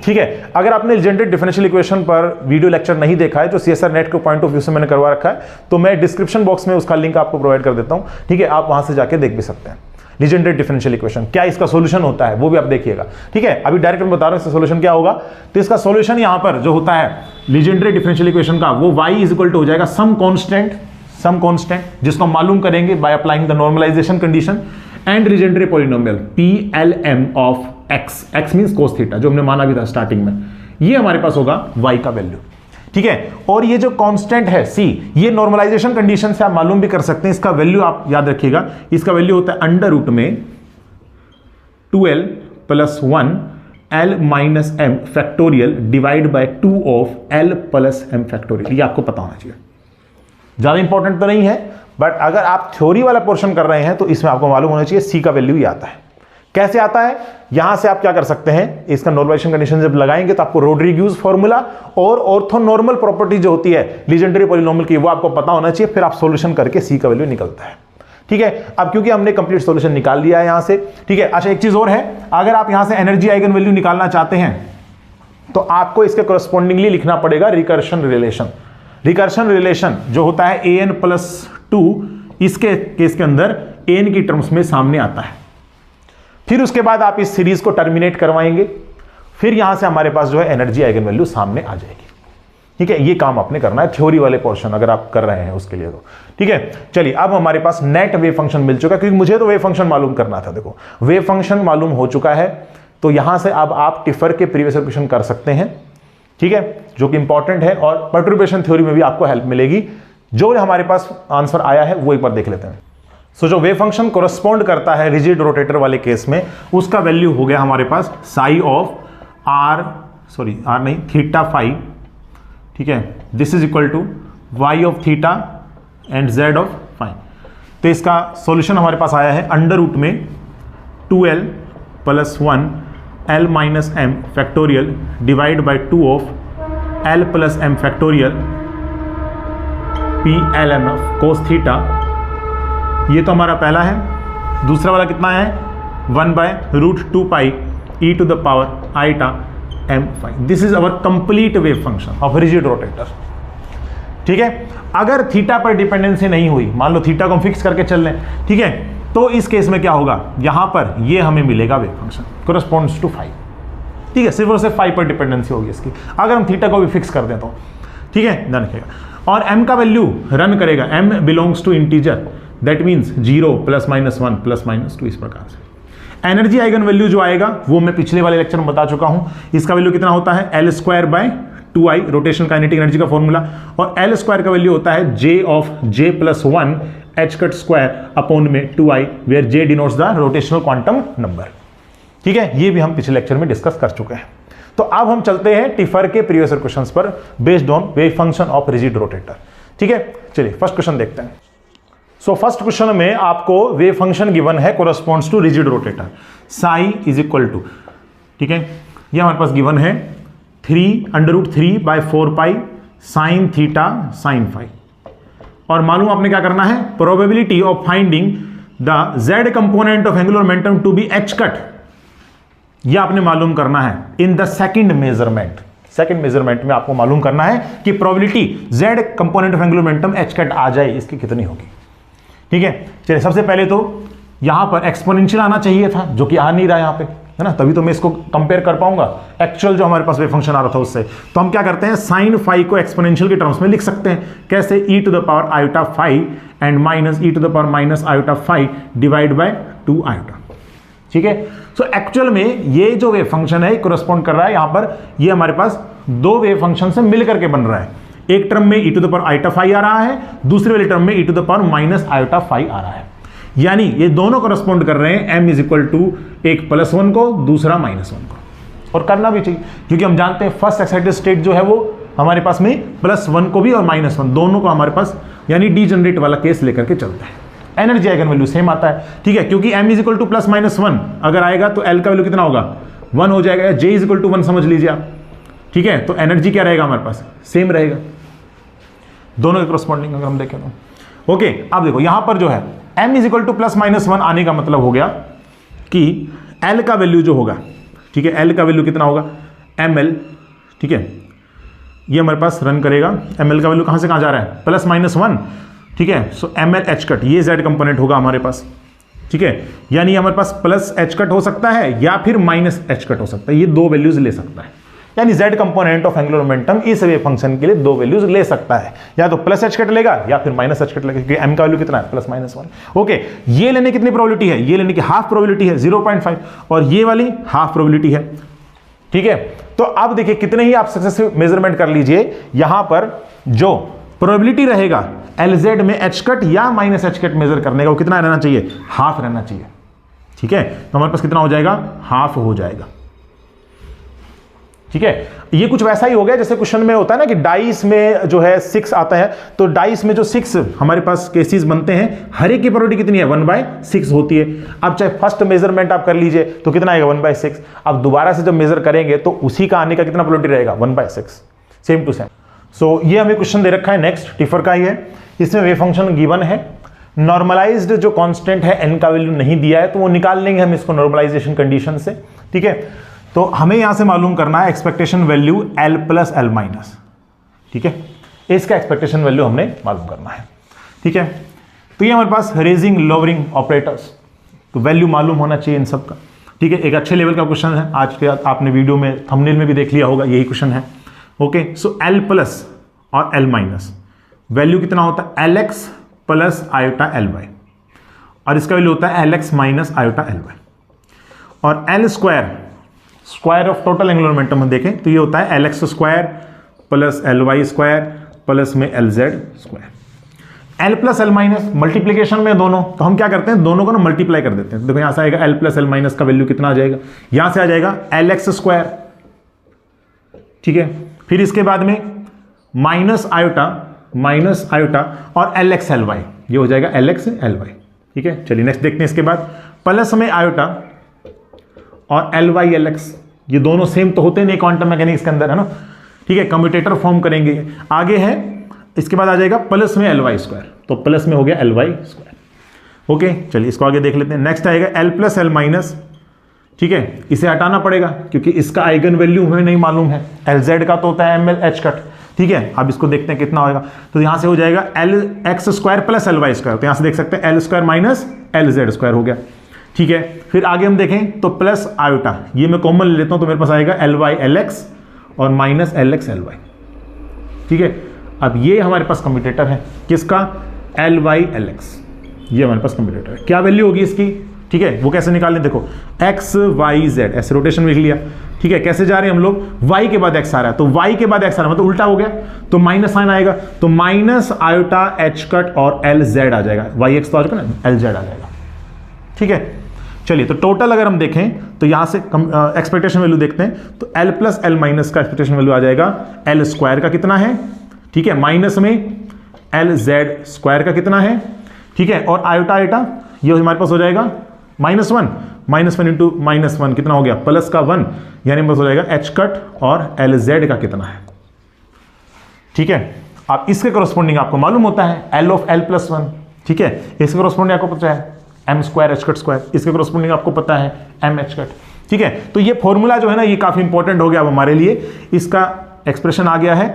A: ठीक है, अगर आपने लीजेंडरी डिफरेंशियल इक्वेशन पर वीडियो लेक्चर नहीं देखा है तो सीएसआर नेट के पॉइंट ऑफ व्यू से मैंने करवा रखा है, तो मैं डिस्क्रिप्शन बॉक्स में उसका लिंक आपको प्रोवाइड कर देता हूं। ठीक है, आप वहां से जाके देख भी सकते हैं लीजेंडरी डिफरेंशियल इक्वेशन, क्या इसका सॉल्यूशन होता है वो भी आप देखिएगा। ठीक है, अभी डायरेक्ट मैं बता रहा हूं इसका सॉल्यूशन क्या होगा। तो इसका सॉल्यूशन यहां पर जो होता है लीजेंडरी डिफरेंशियल इक्वेशन का, वो y इज इक्वल टू हो जाएगा सम कांस्टेंट जिसको हम मालूम करेंगे by applying the normalization condition and Legendre polynomial PLM of x means cos theta, जो हमने माना भी था स्टार्टिंग में, ये हमारे पास होगा y का वैल्यू। ठीक है, और ये जो कांस्टेंट है c, ये नॉर्मलाइजेशन कंडीशन से आप मालूम भी कर सकते हैं। इसका वैल्यू आप याद रखिएगा, इसका वैल्यू होता है अंडर रूट में 2l plus 1 l minus m factorial divide by 2 of l plus m factorial. ये आपको पता होना चाहिए, ज्यादा इंपॉर्टेंट तो नहीं है, बट अगर आप थ्योरी वाला पोर्शन कर रहे हैं तो इसमें आपको मालूम होना चाहिए c का वैल्यू ही आता है। कैसे आता है, यहां से आप क्या कर सकते हैं, इसका नॉर्मलाइजेशन कंडीशन जब लगाएंगे तो आपको रोड्रिग्यूज फॉर्मूला और ऑर्थोनॉर्मल प्रॉपर्टी जो होती है लीजेंडरी पॉलिनोमियल की, वो आपको पता होना चाहिए, फिर आप सॉल्यूशन करके सी का वैल्यू निकलता है। ठीक है, अब क्योंकि हमने कंप्लीट सॉल्यूशन निकाल लिया है यहां से। ठीक है, अच्छा एक चीज और है, अगर आप यहां से एनर्जी आइगन वैल्यू निकालना चाहते हैं तो आपको इसके करस्पॉन्डिंगली लिखना पड़ेगा रिकर्शन रिलेशन जो होता है an+2, इसके केस के अंदर an की टर्म्स में सामने आता है। फिर उसके बाद आप इस सीरीज को टर्मिनेट करवाएंगे, फिर यहां से हमारे पास जो है एनर्जी आइगन वैल्यू सामने आ जाएगी। ठीक है, ये काम आपने करना है थ्योरी वाले पोर्शन अगर आप कर रहे हैं उसके लिए तो। ठीक है, चलिए अब हमारे पास नेट वेव फंक्शन मिल चुका है, क्योंकि मुझे तो वेव फंक्शन मालूम करना था। देखो वेव फंक्शन मालूम हो चुका है, तो यहां से अब आप टिफर के प्रीवियस इक्वेशन कर सकते हैं। ठीक है, जो कि इंपॉर्टेंट है, और पर्टर्बेशन थ्योरी में भी आपको हेल्प मिलेगी। जो हमारे पास आंसर आया है वो एक बार देख लेते हैं। सो जो वेव फंक्शन कोरस्पॉन्ड करता है रिजिड रोटेटर वाले केस में, उसका वैल्यू हो गया हमारे पास साई ऑफ थीटा फाई। ठीक है, this is equal to y of theta and z of phi. तो इसका सॉल्यूशन हमारे पास आया है अंडर रूट में 2l plus 1 l minus m factorial divide by 2 of l plus m factorial PLM of cos theta. ये तो हमारा पहला है। दूसरा वाला कितना है, 1/√2 pi e to the power iota m phi. This is our complete wave function of rigid rotator. ठीक है, अगर थीटा पर डिपेंडेंसी नहीं हुई, मान लो थीटा को हम फिक्स करके चल लें, ठीक है, तो इस केस में क्या होगा, यहां पर ये हमें मिलेगा wave function corresponds to phi. ठीक है, सिर्फ और सिर्फ फाई पर डिपेंडेंसी होगी इसकी, अगर हम थीटा को भी फिक्स कर दें तो। ठीक है, ध्यान रखिएगा। और m का वैल्यू रन करेगा, m belongs to integer, that means 0 +- 1 +- 2, इस प्रकार से। एनर्जी आइगन वैल्यू जो आएगा वो मैं पिछले वाले लेक्चर में बता चुका हूं। इसका वैल्यू कितना होता है, L²/2I रोटेशनल काइनेटिक एनर्जी का फॉर्मूला, और L² का वैल्यू होता है J+1 H cut square upon में 2i where j denotes the rotational quantum number. ठीक है, ये भी हम पिछले लेक्चर में डिस्कस कर चुके हैं। तो अब हम चलते हैं टिफर के प्रीवियस क्वेश्चंस पर based on wave function of rigid rotator. ठीक है, चलिए फर्स्ट क्वेश्चन देखते हैं। सो फर्स्ट क्वेश्चन में आपको वेव फंक्शन गिवन है corresponds to rigid rotator psi is equal to, ठीक है, ये हमारे पास गिवन है 3√3/4 pi sine theta sine phi. और मालूम आपने क्या करना है, probability of finding the z component of angular momentum to be h cut, यह आपने मालूम करना है in the second measurement. Second measurement में आपको मालूम करना है कि probability z component of angular momentum H cut आ जाए इसकी कितनी होगी। ठीक है, चलिए सबसे पहले तो यहां पर एक्सपोनेंशियल आना चाहिए था, जो कि आ नहीं रहा यहां पे, है ना, तभी तो मैं इसको कंपेयर कर पाऊंगा एक्चुअल जो हमारे पास वेव फंक्शन आ रहा था उससे। तो हम क्या करते हैं, साइन फाई को एक्सपोनेंशियल के टर्म्स में लिख सकते हैं। कैसे, e⁻⁴ and minus e⁻⁻⁴ divide by 2 iota. ठीक है, सो एक्चुअल में ये जो वेव फंक्शन है कोरस्पॉन्ड कर रहा है यहां पर, ये हमारे पास दो वेव फंक्शन से मिलकर के बन रहा है। एक टर्म में e⁻⁴ आ रहा है, दूसरे वाले टर्म में e⁻⁻⁴ आ रहा है, यानी ये दोनों कोरस्पॉन्ड कर रहे हैं m इज इक्वल टू एक +1 को, दूसरा -1 को। और करना भी चाहिए क्योंकि हम जानते हैं फर्स्ट एक्साइटेड स्टेट जो है वो हमारे पास में +1 को भी और -1 दोनों को हमारे पास, यानी डीजनरेट वाला केस लेकर के चलता है। एनर्जी आइगन वैल्यू सेम आता है। ठीक है, क्योंकि m इज इक्वल टू +-1 अगर आएगा तो l का वैल्यू कितना होगा, 1 हो जाएगा, j इज इक्वल टू 1 समझ लीजिए आप। ठीक है, तो एनर्जी क्या रहेगा हमारे पास, सेम रहेगा दोनों के कोरस्पॉन्डिंग अगर हम देखें तो। ओके, अब देखो यहां पर जो है m इज इक्वल टू +-1 आने का मतलब हो गया कि l का वैल्यू जो होगा, ठीक है, l का वैल्यू कितना होगा, ml। ठीक है, ये हमारे पास रन करेगा, ml का वैल्यू कहां से कहां जा रहा है, +-1। ठीक है, सो ml h कट, ये z कंपोनेंट होगा हमारे पास। ठीक है, यानी हमारे पास प्लस h कट हो सकता है या फिर -h कट हो सकता है, ये दो वैल्यूज ले सकता है। यानी z component of angular momentum इस वेव फंक्शन के लिए दो वैल्यूज ले सकता है, या तो +h कट लेगा या फिर -h कट लेगा, क्योंकि m का वैल्यू कितना है, +-1। ओके, ये लेने की कितनी प्रोबेबिलिटी है, ये लेने की हाफ प्रोबेबिलिटी है 0.5, और ये वाली हाफ प्रोबेबिलिटी है। ठीक है, तो अब देखिए कितने ही आप सक्सेसिव मेजरमेंट कर लीजिए, यहां पर जो प्रोबेबिलिटी रहेगा LZ में h कट या -h कट मेजर करने का, वो कितना रहना चाहिए, हाफ रहना चाहिए। ठीक है, तो हमारे पास कितना हो जाएगा, हाफ हो जाएगा। ठीक है, ये कुछ वैसा ही हो गया जैसे क्वेश्चन में होता है ना कि डाइस में जो है 6 आता है, तो डाइस में जो 6 हमारे पास केसेस बनते हैं, हर एक की प्रोबेबिलिटी कितनी है, 1/6 होती है। अब चाहे फर्स्ट मेजरमेंट आप कर लीजिए तो कितना आएगा, 1/6। अब दोबारा से जब मेजर करेंगे तो उसी का आने का कितना प्रोबेबिलिटी रहेगा, 1/6, सेम टू सेम। सो ये हमें क्वेश्चन दे रखा है, नेक्स्ट टिफर का ही है, इसमें वेव फंक्शन गिवन है, नॉर्मलाइज्ड जो कांस्टेंट है n का वैल्यू नहीं दिया है, तो वो निकाल लेंगे हम इसको नॉर्मलाइजेशन कंडीशन से। ठीक है, तो हमें यहां से मालूम करना है एक्सपेक्टेशन वैल्यू l + l-। ठीक है, इसका एक्सपेक्टेशन वैल्यू हमने मालूम करना है। ठीक है, तो ये हमारे पास रेजिंग लोअरिंग ऑपरेटर्स, तो वैल्यू मालूम होना चाहिए इन सब का। ठीक है, एक अच्छे लेवल का क्वेश्चन है, आज के आपने वीडियो में थंबनेल में भी देख लिया होगा, यही क्वेश्चन है। ओके, सो l+ और l- वैल्यू कितना होता है, lx + i⁻ly, और इसका वैल्यू होता है lx - i⁻ly। और l² square of total angular momentum हम देखें तो ये होता है lx² + ly² प्लस में lz²। l + l- मल्टीप्लीकेशन में दोनों, तो हम क्या करते हैं, दोनों को ना मल्टीप्लाई कर देते हैं। देखो यहां से आएगा l + l- का वैल्यू कितना आ जाएगा, यहां से आ जाएगा lx²। ठीक है, फिर इसके बाद में -i और lx ly, ये हो जाएगा lx ly। ठीक है, चलिए नेक्स्ट देखते हैं। इसके बाद प्लस में i और ly lx, ये दोनों सेम तो होते नहीं क्वांटम मैकेनिक्स के अंदर, है ना। ठीक है, कम्यूटेटर फॉर्म करेंगे। आगे है, इसके बाद आ जाएगा प्लस में ly², तो प्लस में हो गया ly²। ओके, चलिए इसको आगे देख लेते हैं। नेक्स्ट आएगा l + l-। ठीक है, इसे हटाना पड़ेगा क्योंकि इसका आइगन वैल्यू हमें नहीं मालूम है, LZ का तो होता है ml h कट। ठीक है, अब इसको देखते हैं कितना होगा, तो यहां से हो जाएगा lx² + ly², तो यहां से देख सकते हैं l² - lz² हो गया। ठीक है, फिर आगे हम देखें तो प्लस आयोटा, ये मैं कॉमन ले लेता हूं तो मेरे पास आएगा ly lx और -lx ly। ठीक है, अब ये हमारे पास कम्यूटेटर है, किसका, ly lx, ये हमारे पास कम्यूटेटर है। क्या वैल्यू होगी इसकी, ठीक है, वो कैसे निकालें, देखो x y z, ऐसे रोटेशन लिख लिया। ठीक है, कैसे जा रहे हैं हम लोग, y के बाद x आ रहा है, तो y के बाद x आ रहा है मतलब उल्टा हो गया, तो माइनस साइन आएगा, तो माइनस आयोटा एच कट और एल जेड आ जाएगा, वाई एक्स तो आ जाएगा ना, एल जेड आ जाएगा। ठीक है, चलिए तो टोटल अगर हम देखें तो यहां से एक्सपेक्टेशन वैल्यू देखते हैं, तो एल प्लस एल माइनस का एक्सपेक्टेशन वैल्यू आ जाएगा एल स्क्वायर का कितना है, ठीक है, माइनस में एल जेड स्क्वायर का कितना है, ठीक है, और आयोटा आयोटा ये हमारे पास हो जाएगा -1 इंटू -1 कितना हो गया, प्लस का 1, यानी बस हो जाएगा एच कट और एल जेड का कितना है। ठीक है, अब इसके करस्पॉन्डिंग आपको मालूम होता है एल ऑफ एल प्लस 1, ठीक है, इसके करस्पॉन्डिंग आपको पता है m square h cut square, इसके करस्पॉन्डिंग आपको पता है एम एच कट। ठीक है, तो ये फॉर्मूला जो है ना ये काफी इंपॉर्टेंट हो गया अब हमारे लिए, इसका एक्सप्रेशन आ गया है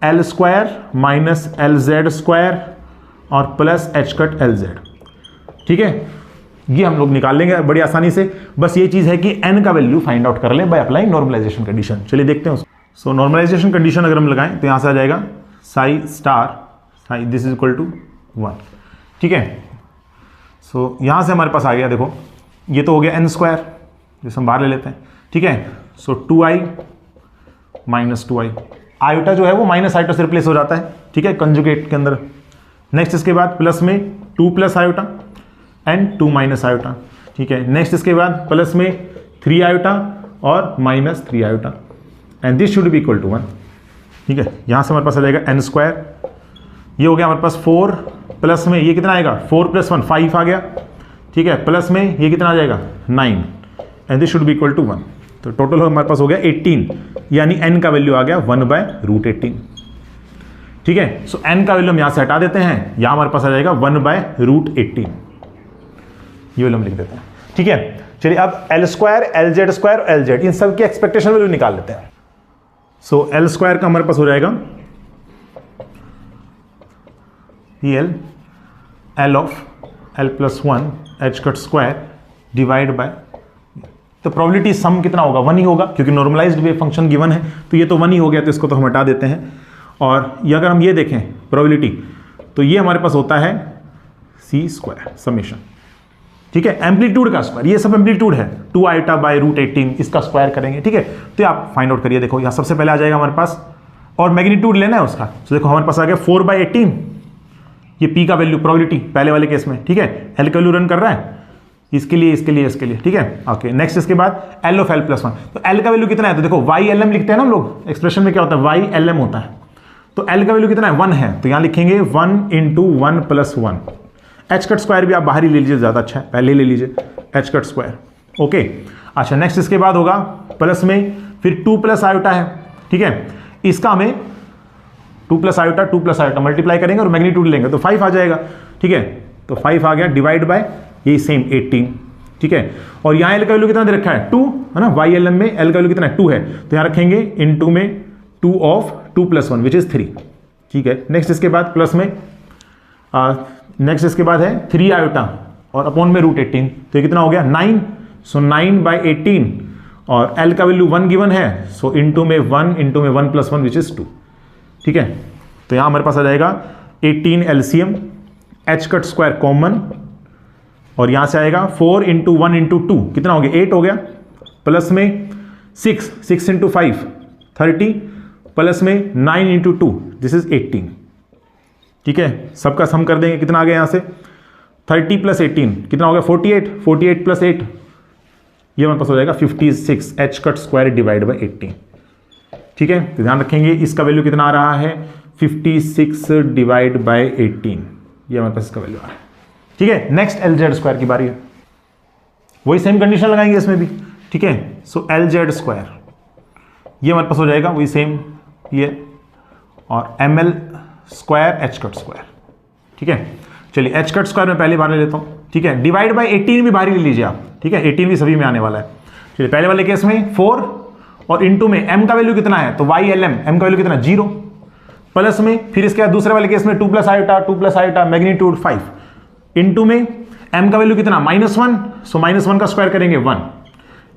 A: l square minus l z square और plus h cut l z. ठीक है, ये हम लोग निकाल लेंगे बड़ी आसानी से, बस ये चीज है कि n का वैल्यू फाइंड आउट कर लें बाय अप्लाइंग नॉर्मलाइजेशन कंडीशन। चलिए देखते हैं। सो नॉर्मलाइजेशन कंडीशन अगर हम लगाएं तो यहां से आ जाएगा psi star psi this is equal to 1। ठीक है, सो यहां से हमारे पास आ गया, देखो ये तो हो गया n स्क्वायर, जिसे हम बाहर ले लेते हैं। ठीक है, सो 2i माइनस 2i, आयोटा जो है वो माइनस आयोटा से रिप्लेस हो जाता है, ठीक है, कंजुगेट के अंदर। नेक्स्ट इसके बाद प्लस में 2 plus iota and 2 minus iota. ठीक है, नेक्स्ट इसके बाद प्लस में 3 आयोटा और minus 3 iota and this should be equal to 1। ठीक है, यहां से हमारे पास आ जाएगा n स्क्वायर, ये हो गया हमारे पास 4, प्लस में ये कितना आएगा 4 + 1 5 आ गया। ठीक है, प्लस में ये कितना आ जाएगा 9 and this should be equal to 1। तो टोटल हमारे पास हो गया 18, यानी n का वैल्यू आ गया 1/√18। ठीक है, सो n का वैल्यू हम यहां से हटा देते हैं, यहां हमारे पास आ जाएगा 1/√18, ये वैल्यू हम लिख देते हैं। ठीक है, चलिए अब l square l z square l z इन सब की एक्सपेक्टेशन वैल्यू निकाल लेते हैं। सो एल स्क्वायर का हमारे पास हो जाएगा L L of L plus 1 H cut square divide bye, तो प्रोबेबिलिटी सम कितना होगा 1 ही होगा, क्योंकि नॉर्मलाइज्ड वेव फंक्शन गिवन है तो ये तो 1 ही हो गया, तो इसको तो हम हटा देते हैं। और ये अगर हम ये देखें प्रोबेबिलिटी, तो ये हमारे पास होता है सी स्क्वायर समेशन। ठीक है, एम्पलीट्यूड का स्क्वायर, ये सब एम्पलीट्यूड है, 2 आयोटा बाय √18 इसका स्क्वायर करेंगे। ठीक है, तो आप फाइंड आउट करिए, देखो यहाँ सबसे पहले आ जाएगा हमारे पास, और मैग्नीट्यूड लेना है उसका, तो देखो हमारे पास आ गया 4/18, ये पी का वैल्यू प्रोबेबिलिटी पहले वाले केस में। ठीक है, एल का वैल्यू रन कर रहा है इसके लिए इसके लिए इसके लिए। ठीक है, ओके, नेक्स्ट इसके बाद एल ऑफ एल प्लस 1, तो एल का वैल्यू कितना है, तो देखो वाई एल एम लिखते हैं ना हम लोग, एक्सप्रेशन में क्या होता है वाई एल एम होता है, तो एल का वैल्यू कितना है 1 है, तो यहां लिखेंगे 1 × 1 + 1। एच कट स्क्वायर भी आप बाहर ही ले लीजिए, ज्यादा अच्छा है, पहले ले लीजिए एच कट स्क्वायर। ओके, अच्छा, नेक्स्ट इसके बाद होगा प्लस में फिर 2 प्लस आयोटा है। ठीक है, इसका हमें 2 प्लस आयोटा मल्टीप्लाई करेंगे और मैग्नीट्यूड लेंगे तो 5 आ जाएगा। ठीक है, तो 5 आ गया डिवाइड बाय ये सेम 18। ठीक है, और यहाँ एल का वैल्यू कितना दे रखा है 2 है ना, वाई एल एम में एल का वैल्यू कितना है 2 है, तो यहाँ रखेंगे इनटू में 2 ऑफ 2 + 1 विच इज 3। ठीक है, नेक्स्ट इसके बाद प्लस में नेक्स्ट इसके बाद है 3 आयोटा और अपॉन में √18, तो ये कितना हो गया 9, सो 9/18 और एल का वैल्यू 1 गिवन है, सो इनटू में 1 × 1 + 1 विच इज 2। ठीक है, तो यहां हमारे पास आ जाएगा 18 LCM, H cut square common, और यहां से आएगा 4 × 1 × 2 कितना हो गया 8 हो गया, प्लस में 6 × 5 30, प्लस में 9 × 2 दिस इज 18। ठीक है, सबका सम कर देंगे, कितना आ गया यहां से 30 + 18 कितना हो गया 48, 48 + 8 ये हमारे पास हो जाएगा 56 H cut square divide bye 18। ठीक है, तो ध्यान रखेंगे इसका वैल्यू कितना आ रहा है 56 डिवाइड बाय 18, ये हमारे पास इसका वैल्यू आ रहा है। ठीक है, नेक्स्ट एल जेड स्क्वायर की बारी है, वही सेम कंडीशन लगाएंगे इसमें भी। ठीक है, सो एल जेड स्क्वायर ये हमारे पास हो जाएगा वही सेम ये, और m l square h cut square. ठीक है, चलिए एच कट स्क्वायर में पहले बार ले लेता हूं। ठीक है, डिवाइड बाय 18 भी बाहर ले लीजिए आप। ठीक है, 18 भी सभी में आने वाला है। चलिए पहले वाले केस में 4 और इनटू में एम का वैल्यू कितना है, तो वाई एल एम, एम का वैल्यू कितना 0, प्लस में फिर इसके बाद दूसरे वाले केस में 2 प्लस आयोटा मैग्नीट्यूड 5, इनटू में एम का वैल्यू कितना -1, सो -1 का स्क्वायर करेंगे 1।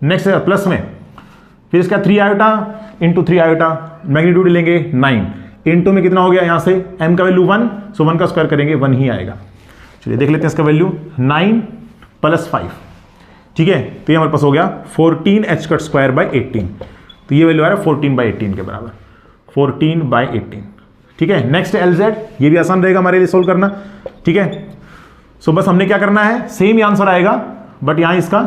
A: नेक्स्ट प्लस में फिर इसका 3 आयोटा इंटू 3 आयोटा मैग्नीट्यूड लेंगे 9, इनटू में कितना हो गया यहां से m का वैल्यू 1, सो 1 का स्क्वायर करेंगे 1 ही आएगा। चलिए देख लेते हैं इसका वैल्यू 9 + 5। ठीक है, तो ये हमारे पास हो गया 14 एच कट स्क्वायर बाय 18। तो ये वैल्यू आ रहा है 14/18 के बराबर, 14/18। ठीक है, नेक्स्ट LZ, ये भी आसान रहेगा हमारे लिए सोल्व करना। ठीक है, सो बस हमने क्या करना है, सेम ही आंसर आएगा बट यहां इसका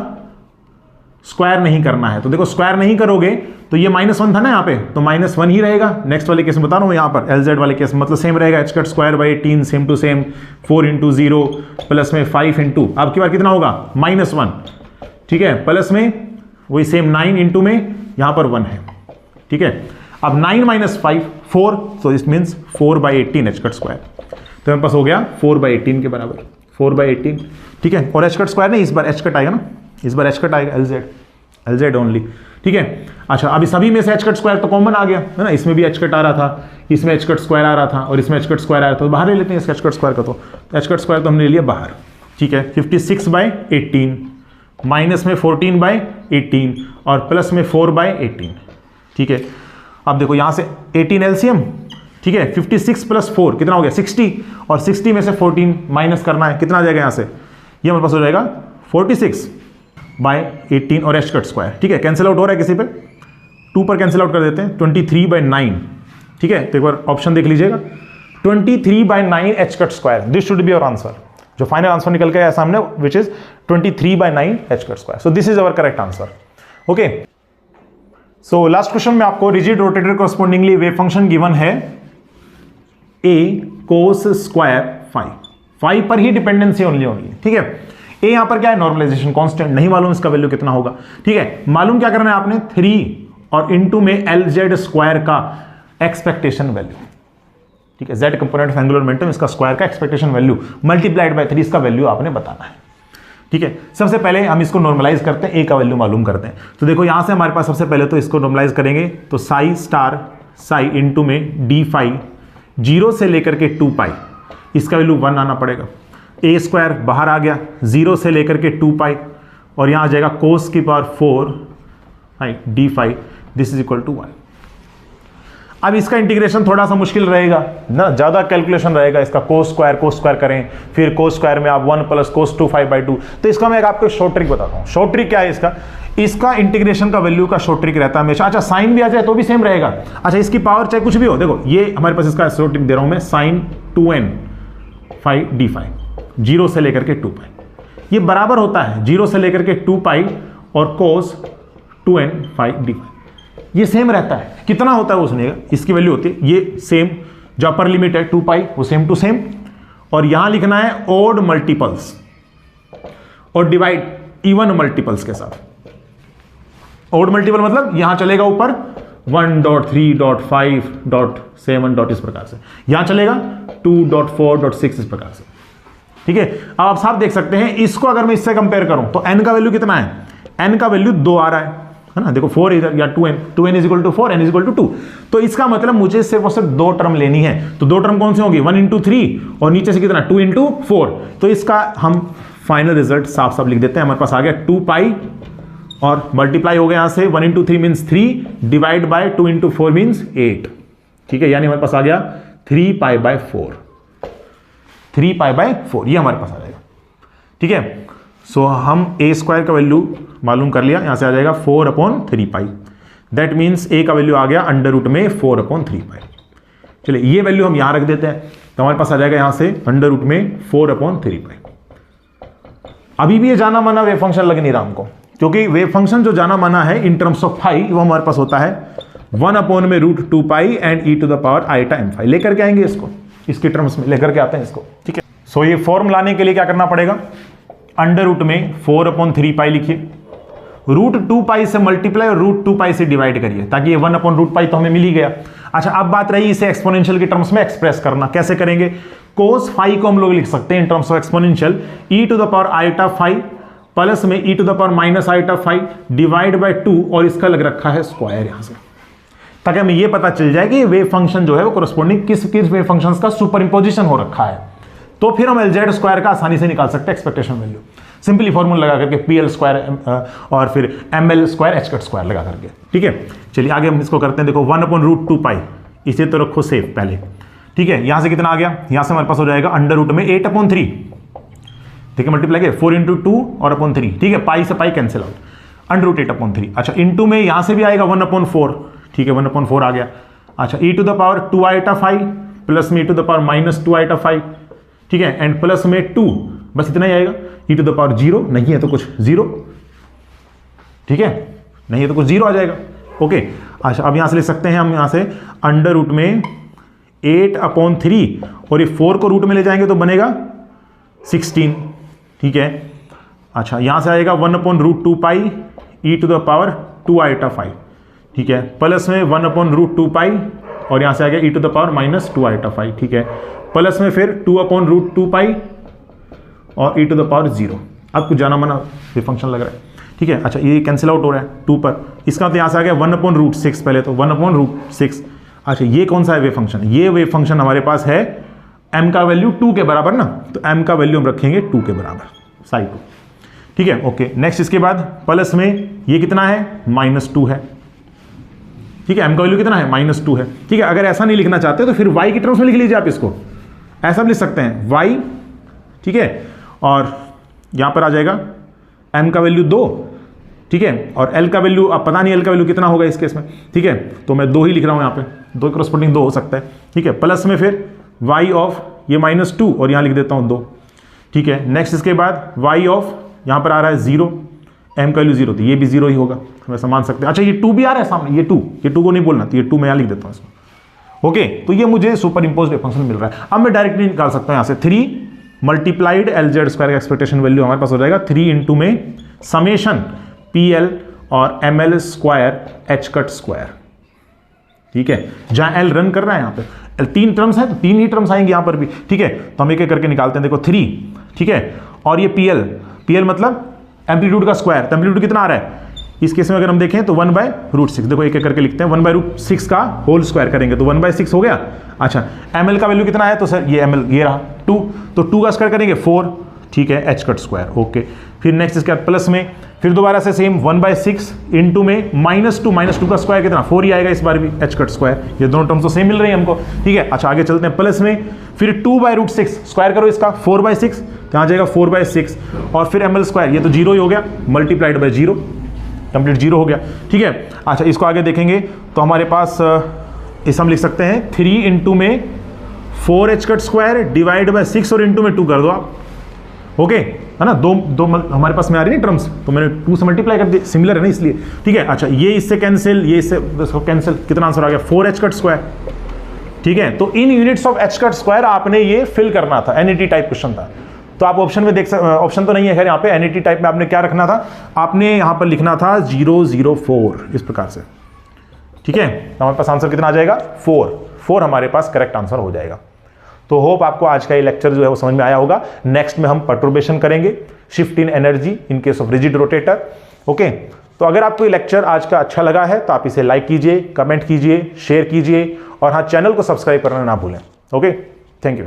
A: स्क्वायर नहीं करना है। तो देखो स्क्वायर नहीं करोगे तो ये -1 था ना यहाँ पे, तो -1 ही रहेगा। नेक्स्ट वाले केस में बता रहा हूँ, यहाँ पर LZ वाले केस में मतलब सेम रहेगा, h²/18 same to same, 4 × 0 plus में 5 × आपकी बार कितना होगा -1। ठीक है, प्लस में वही सेम 9 × में यहाँ पर 1 है। ठीक है, अब 9 - 5 4, तो इट मीन्स 4/18 h²। तो मेरे पास हो गया 4/18 के बराबर, 4/18। ठीक है, और h² नहीं, इस बार h आएगा ना, इस बार h आएगा, LZ ओनली। ठीक है, अच्छा अभी सभी में से h² तो कॉमन आ गया है ना, इसमें भी h आ रहा था, इसमें h² आ रहा था और इसमें h² आ रहा था, तो बाहर ले लेते हैं इसका h² का। तो h² तो हमने ले लिया बाहर। ठीक है, 56/18 माइनस में 14/18 और प्लस में 4/18। ठीक है, अब देखो यहां से 18 LCM। ठीक है, 56 + 4 कितना हो गया 60, और 60 में से 14 माइनस करना है, कितना आ जाएगा यहां से, ये हमारे पास हो जाएगा 46/18 और h²। ठीक है, कैंसिल आउट हो रहा है किसी पे, 2 पर कैंसिल आउट कर देते हैं, 23/9। ठीक है, तो एक बार ऑप्शन देख लीजिएगा, 23/9 h²। This should be your answer. जो फाइनल आंसर निकल के आया सामने which is 23/9 h²। So this is our correct answer. Okay, so last question में आपको rigid rotator correspondingly wave function given है a cos² 5 पर ही डिपेंडेंसी ओनली। ठीक है, ए यहां पर क्या है, नॉर्मलाइजेशन कांस्टेंट, नहीं मालूम इसका वैल्यू कितना होगा। ठीक है, मालूम क्या करना है आपने, 3 और इनटू में LZ² का एक्सपेक्टेशन वैल्यू। ठीक है, Z component of angular momentum, इसका स्क्वायर का एक्सपेक्टेशन वैल्यू मल्टीप्लाइड बाय 3, इसका वैल्यू आपने बताना है। ठीक है, सबसे पहले हम इसको नॉर्मलाइज करते हैं, ए का वैल्यू मालूम करते हैं। तो देखो यहां से हमारे पास सबसे पहले तो इसको नॉर्मलाइज करेंगे, तो साई इनटू में d∅ 0 से लेकर के 2π, इसका वैल्यू 1 आना पड़ेगा। a² बाहर आ गया, 0 से लेकर के 2π, और यहां आ जाएगा cos की power 4 d∅, this is equal to 1। अब इसका इंटीग्रेशन थोड़ा सा मुश्किल रहेगा ना, ज्यादा कैलकुलेशन रहेगा इसका, cos² करें, फिर cos² में आप 1 + cos 2π/2। तो इसका मैं आपको शॉर्ट ट्रिक बताता हूं। शॉर्ट ट्रिक क्या है इसका इंटीग्रेशन का वैल्यू का शॉर्ट ट्रिक रहता है हमेशा। अच्छा, साइन भी आ जाए तो भी सेम रहेगा। अच्छा, इसकी पावर चाहे कुछ भी हो, देखो ये हमारे पास इसका शॉर्ट ट्रिक दे रहा हूं मैं, sin 2n phi d∅, 0 से लेकर के 2π, ये बराबर होता है 0 से लेकर के 2π और cos 2n phi d∅, ये सेम रहता है। कितना होता है वो सुनिएगा, इसकी वैल्यू होती है ये सेम, जो अपर लिमिट है 2π वो सेम टू सेम, और यहां लिखना है ओड मल्टीपल्स और डिवाइड इवन मल्टीपल्स के साथ। ओड मल्टीपल मतलब यहां चलेगा ऊपर 1.3.5.7. इस प्रकार से, यहां चलेगा 2.4.6 इस प्रकार से। ठीक है, अब आप साफ देख सकते हैं, इसको अगर मैं इससे कंपेयर करूं तो n का वैल्यू कितना है, n का वैल्यू 2 आ रहा है ना, देखो 4 इधर या 2n is equal to 4, n is equal to 2। तो इसका मतलब मुझे सिर्फ और सिर्फ 2 टर्म लेनी है। तो 2 टर्म कौन सी होगी, 1 × 3 और नीचे से कितना 2 × 4। तो इसका हम फाइनल रिजल्ट साफ साफ लिख देते हैं, हमारे पास आ गया 2π और मल्टीप्लाई हो गया यहां से 1 × 3 मीन्स 3 डिवाइड बाय 2 × 4 मीन्स 8। ठीक है, यानी हमारे पास आ गया 3π/4, 3π/4 ये हमारे पास आ जाएगा। ठीक है, सो हम a² का वैल्यू मालूम कर लिया, यहां से आ जाएगा 4/3π, दैट मीन्स a का वैल्यू आ गया √ में 4/3π। चलिए ये वैल्यू हम यहां रख देते हैं, तो हमारे पास आ जाएगा यहां से √ में 4/3π। अभी भी ये जाना माना वेव फंक्शन लग नहीं रहा हमको, क्योंकि वेव फंक्शन जो जाना माना है इन टर्म्स ऑफ फाई वो हमारे पास होता है 1/√2π एंड e⁻m⁵ लेकर के आएंगे इसको, इसके टर्म्स में लेकर के आते हैं इसको। ठीक है, सो ये फॉर्म लाने के लिए क्या करना पड़ेगा, √ में 4/3π लिखिए, √2π से मल्टीप्लाई और √2π से डिवाइड करिए, ताकि ये 1/√π तो हमें मिल ही गया। अच्छा, अब बात रही इसे एक्सपोनेंशियल के टर्म्स में एक्सप्रेस करना, कैसे करेंगे, cos फाई को हम लोग लिख सकते हैं इन terms of exponential e⁻i⁵ plus में e⁻⁵ डिवाइड बाय 2 और इसका लग रखा है स्क्वायर यहां से, ताकि हमें ये पता चल जाए कि वेव फंक्शन जो है वो कोरस्पोंडिंग किस किस वेव फंक्शंस का सुपर इंपोजिशन हो रखा है। तो फिर हम LZ² का आसानी से निकाल सकते हैं एक्सपेक्टेशन वैल्यू, सिंपली फॉर्मूला लगा करके PL² और फिर ML² h² लगा करके। ठीक है, चलिए आगे हम इसको करते हैं। देखो 1/√2π इसे तो रखो सेफ पहले। ठीक है, यहां से कितना आ गया, यहां से हमारे पास हो जाएगा √ में 8/3, ठीक है, मल्टीप्लाई किया 4 × 2 और 3। ठीक है, पाई से pi cancel out, under root 8/3। अच्छा इनटू में यहां से भी आएगा 1/4, ठीक है 1/4 आ गया। अच्छा e to the power 2i/5 plus में e to the power -2i/5, ठीक है, एंड प्लस में 2, बस इतना ही आएगा। e टू द पावर 0 नहीं है तो कुछ 0, ठीक है, नहीं है तो कुछ 0 आ जाएगा। ओके अच्छा अब यहां से लिख सकते हैं हम यहां से अंडर रूट में 8/3 और ये 4 को रूट में ले जाएंगे तो बनेगा 16, ठीक है। अच्छा यहां से आएगा 1/√2 pi e to the power 2i/5, ठीक है, प्लस में 1/√2 पाई और यहां से आ गया e to the power -2i/5, ठीक है, प्लस में फिर 2/√2 पाई और e टू द पावर 0। अब कुछ जाना माना ये फंक्शन लग रहा है, ठीक है। अच्छा ये कैंसिल आउट हो रहा है 2 पर, इसका तो यहां से आ गया 1/√6 पहले तो 1/√6। अच्छा ये कौन सा है वेव फंक्शन, ये वेव फंक्शन हमारे पास है m का वैल्यू 2 के बराबर ना, तो m का वैल्यू हम रखेंगे 2 के बराबर साई 2, ठीक है। ओके नेक्स्ट इसके बाद प्लस में ये कितना है -2 है, ठीक है, m का वैल्यू कितना है -2 है, ठीक है। अगर ऐसा नहीं लिखना चाहते तो फिर y की टर्म्स में लिख लीजिए आप इसको, ऐसा भी लिख सकते हैं y, ठीक है, और यहां पर आ जाएगा m का वैल्यू 2, ठीक है, और l का वैल्यू अब पता नहीं l का वैल्यू कितना होगा इस केस में, ठीक है, तो मैं 2 ही लिख रहा हूं यहां पे, 2 करस्पॉन्डिंग 2 हो सकता है, ठीक है, प्लस में फिर y ऑफ ये -2 और यहां लिख देता हूं 2, ठीक है। नेक्स्ट इसके बाद y ऑफ यहां पर आ रहा है 0, m का वैल्यू 0 तो ये भी 0 ही होगा, हम ऐसा मान सकते हैं। अच्छा ये 2 भी आ रहा है सामने, ये 2 को नहीं बोलना, तो ये 2 मैं यहां लिख देता हूं इसको। ओके तो ये मुझे सुपर इंपोज्ड फंक्शन मिल रहा है। अब मैं डायरेक्टली निकाल सकता हूं यहां से 3 मल्टीप्लाइड LZ स्क्वायर का एक्सपेक्टेशन वैल्यू हमारे पास हो जाएगा 3 इंटू में समेशन PL और ML square H cut square, ठीक है, जहां L रन कर रहा है, यहां पे 3 टर्म्स है तो 3 ही टर्म्स आएंगे यहां पर भी, ठीक है, तो हम एक एक करके निकालते हैं। देखो 3, ठीक है, और ये PL मतलब एम्पलीट्यूड का स्क्वायर, तो एम्पलीट्यूड कितना आ रहा है इस केस में अगर हम देखें तो 1/√6, देखो एक एक करके लिखते हैं, 1/√6 का होल स्क्वायर करेंगे तो 1/6 हो गया। अच्छा ML का वैल्यू कितना है, तो सर ये ML ये रहा 2, तो 2 का स्क्वायर करेंगे 4, ठीक है, H कट स्क्वायर, ओके। फिर नेक्स्ट इसके बाद प्लस में फिर दोबारा से सेम 1/6 इंटू में -2 का स्क्वायर कितना 4 ही आएगा इस बार भी, H कट स्क्वायर, ये दोनों टर्म्स तो सेम मिल रही है हमको, ठीक है। अच्छा आगे चलते हैं, प्लस में फिर 2/√6 स्क्वायर करो इसका 4/6, तो आ जाएगा 4/6 और फिर ML स्क्वायर, ये तो 0 ही हो गया, मल्टीप्लाइड बाय 0, कंप्लीट 0 हो गया, ठीक है। अच्छा इसको आगे देखेंगे तो हमारे पास इस हम लिख सकते हैं 3 इंटू में 4H cut square divide bye 6 और इंटू में 2 कर दो आप, ओके है ना, दो हमारे पास में आ रही है टर्म्स, तो मैंने 2 से मल्टीप्लाई कर दिया, सिमिलर है ना इसलिए, ठीक है। अच्छा ये इससे कैंसिल, ये इससे कैंसिल, कितना आंसर आ गया 4H कट स्क्वायर, ठीक है। तो in units of H cut square आपने ये फिल करना था, NET टाइप क्वेश्चन था, तो आप ऑप्शन में देख सकते, ऑप्शन तो नहीं है खैर यहाँ पे, NET टाइप में आपने क्या रखना था, आपने यहाँ पर लिखना था 004 इस प्रकार से, ठीक है, तो हमारे पास आंसर कितना आ जाएगा 4 हमारे पास करेक्ट आंसर हो जाएगा। तो होप आपको आज का ये लेक्चर जो है वो समझ में आया होगा। नेक्स्ट में हम पर्टर्बेशन करेंगे, shift in energy in case of rigid rotator, okay. तो अगर आपको ये लेक्चर आज का अच्छा लगा है तो आप इसे लाइक कीजिए, कमेंट कीजिए, शेयर कीजिए और हाँ चैनल को सब्सक्राइब करना ना भूलें, ओके, थैंक यू।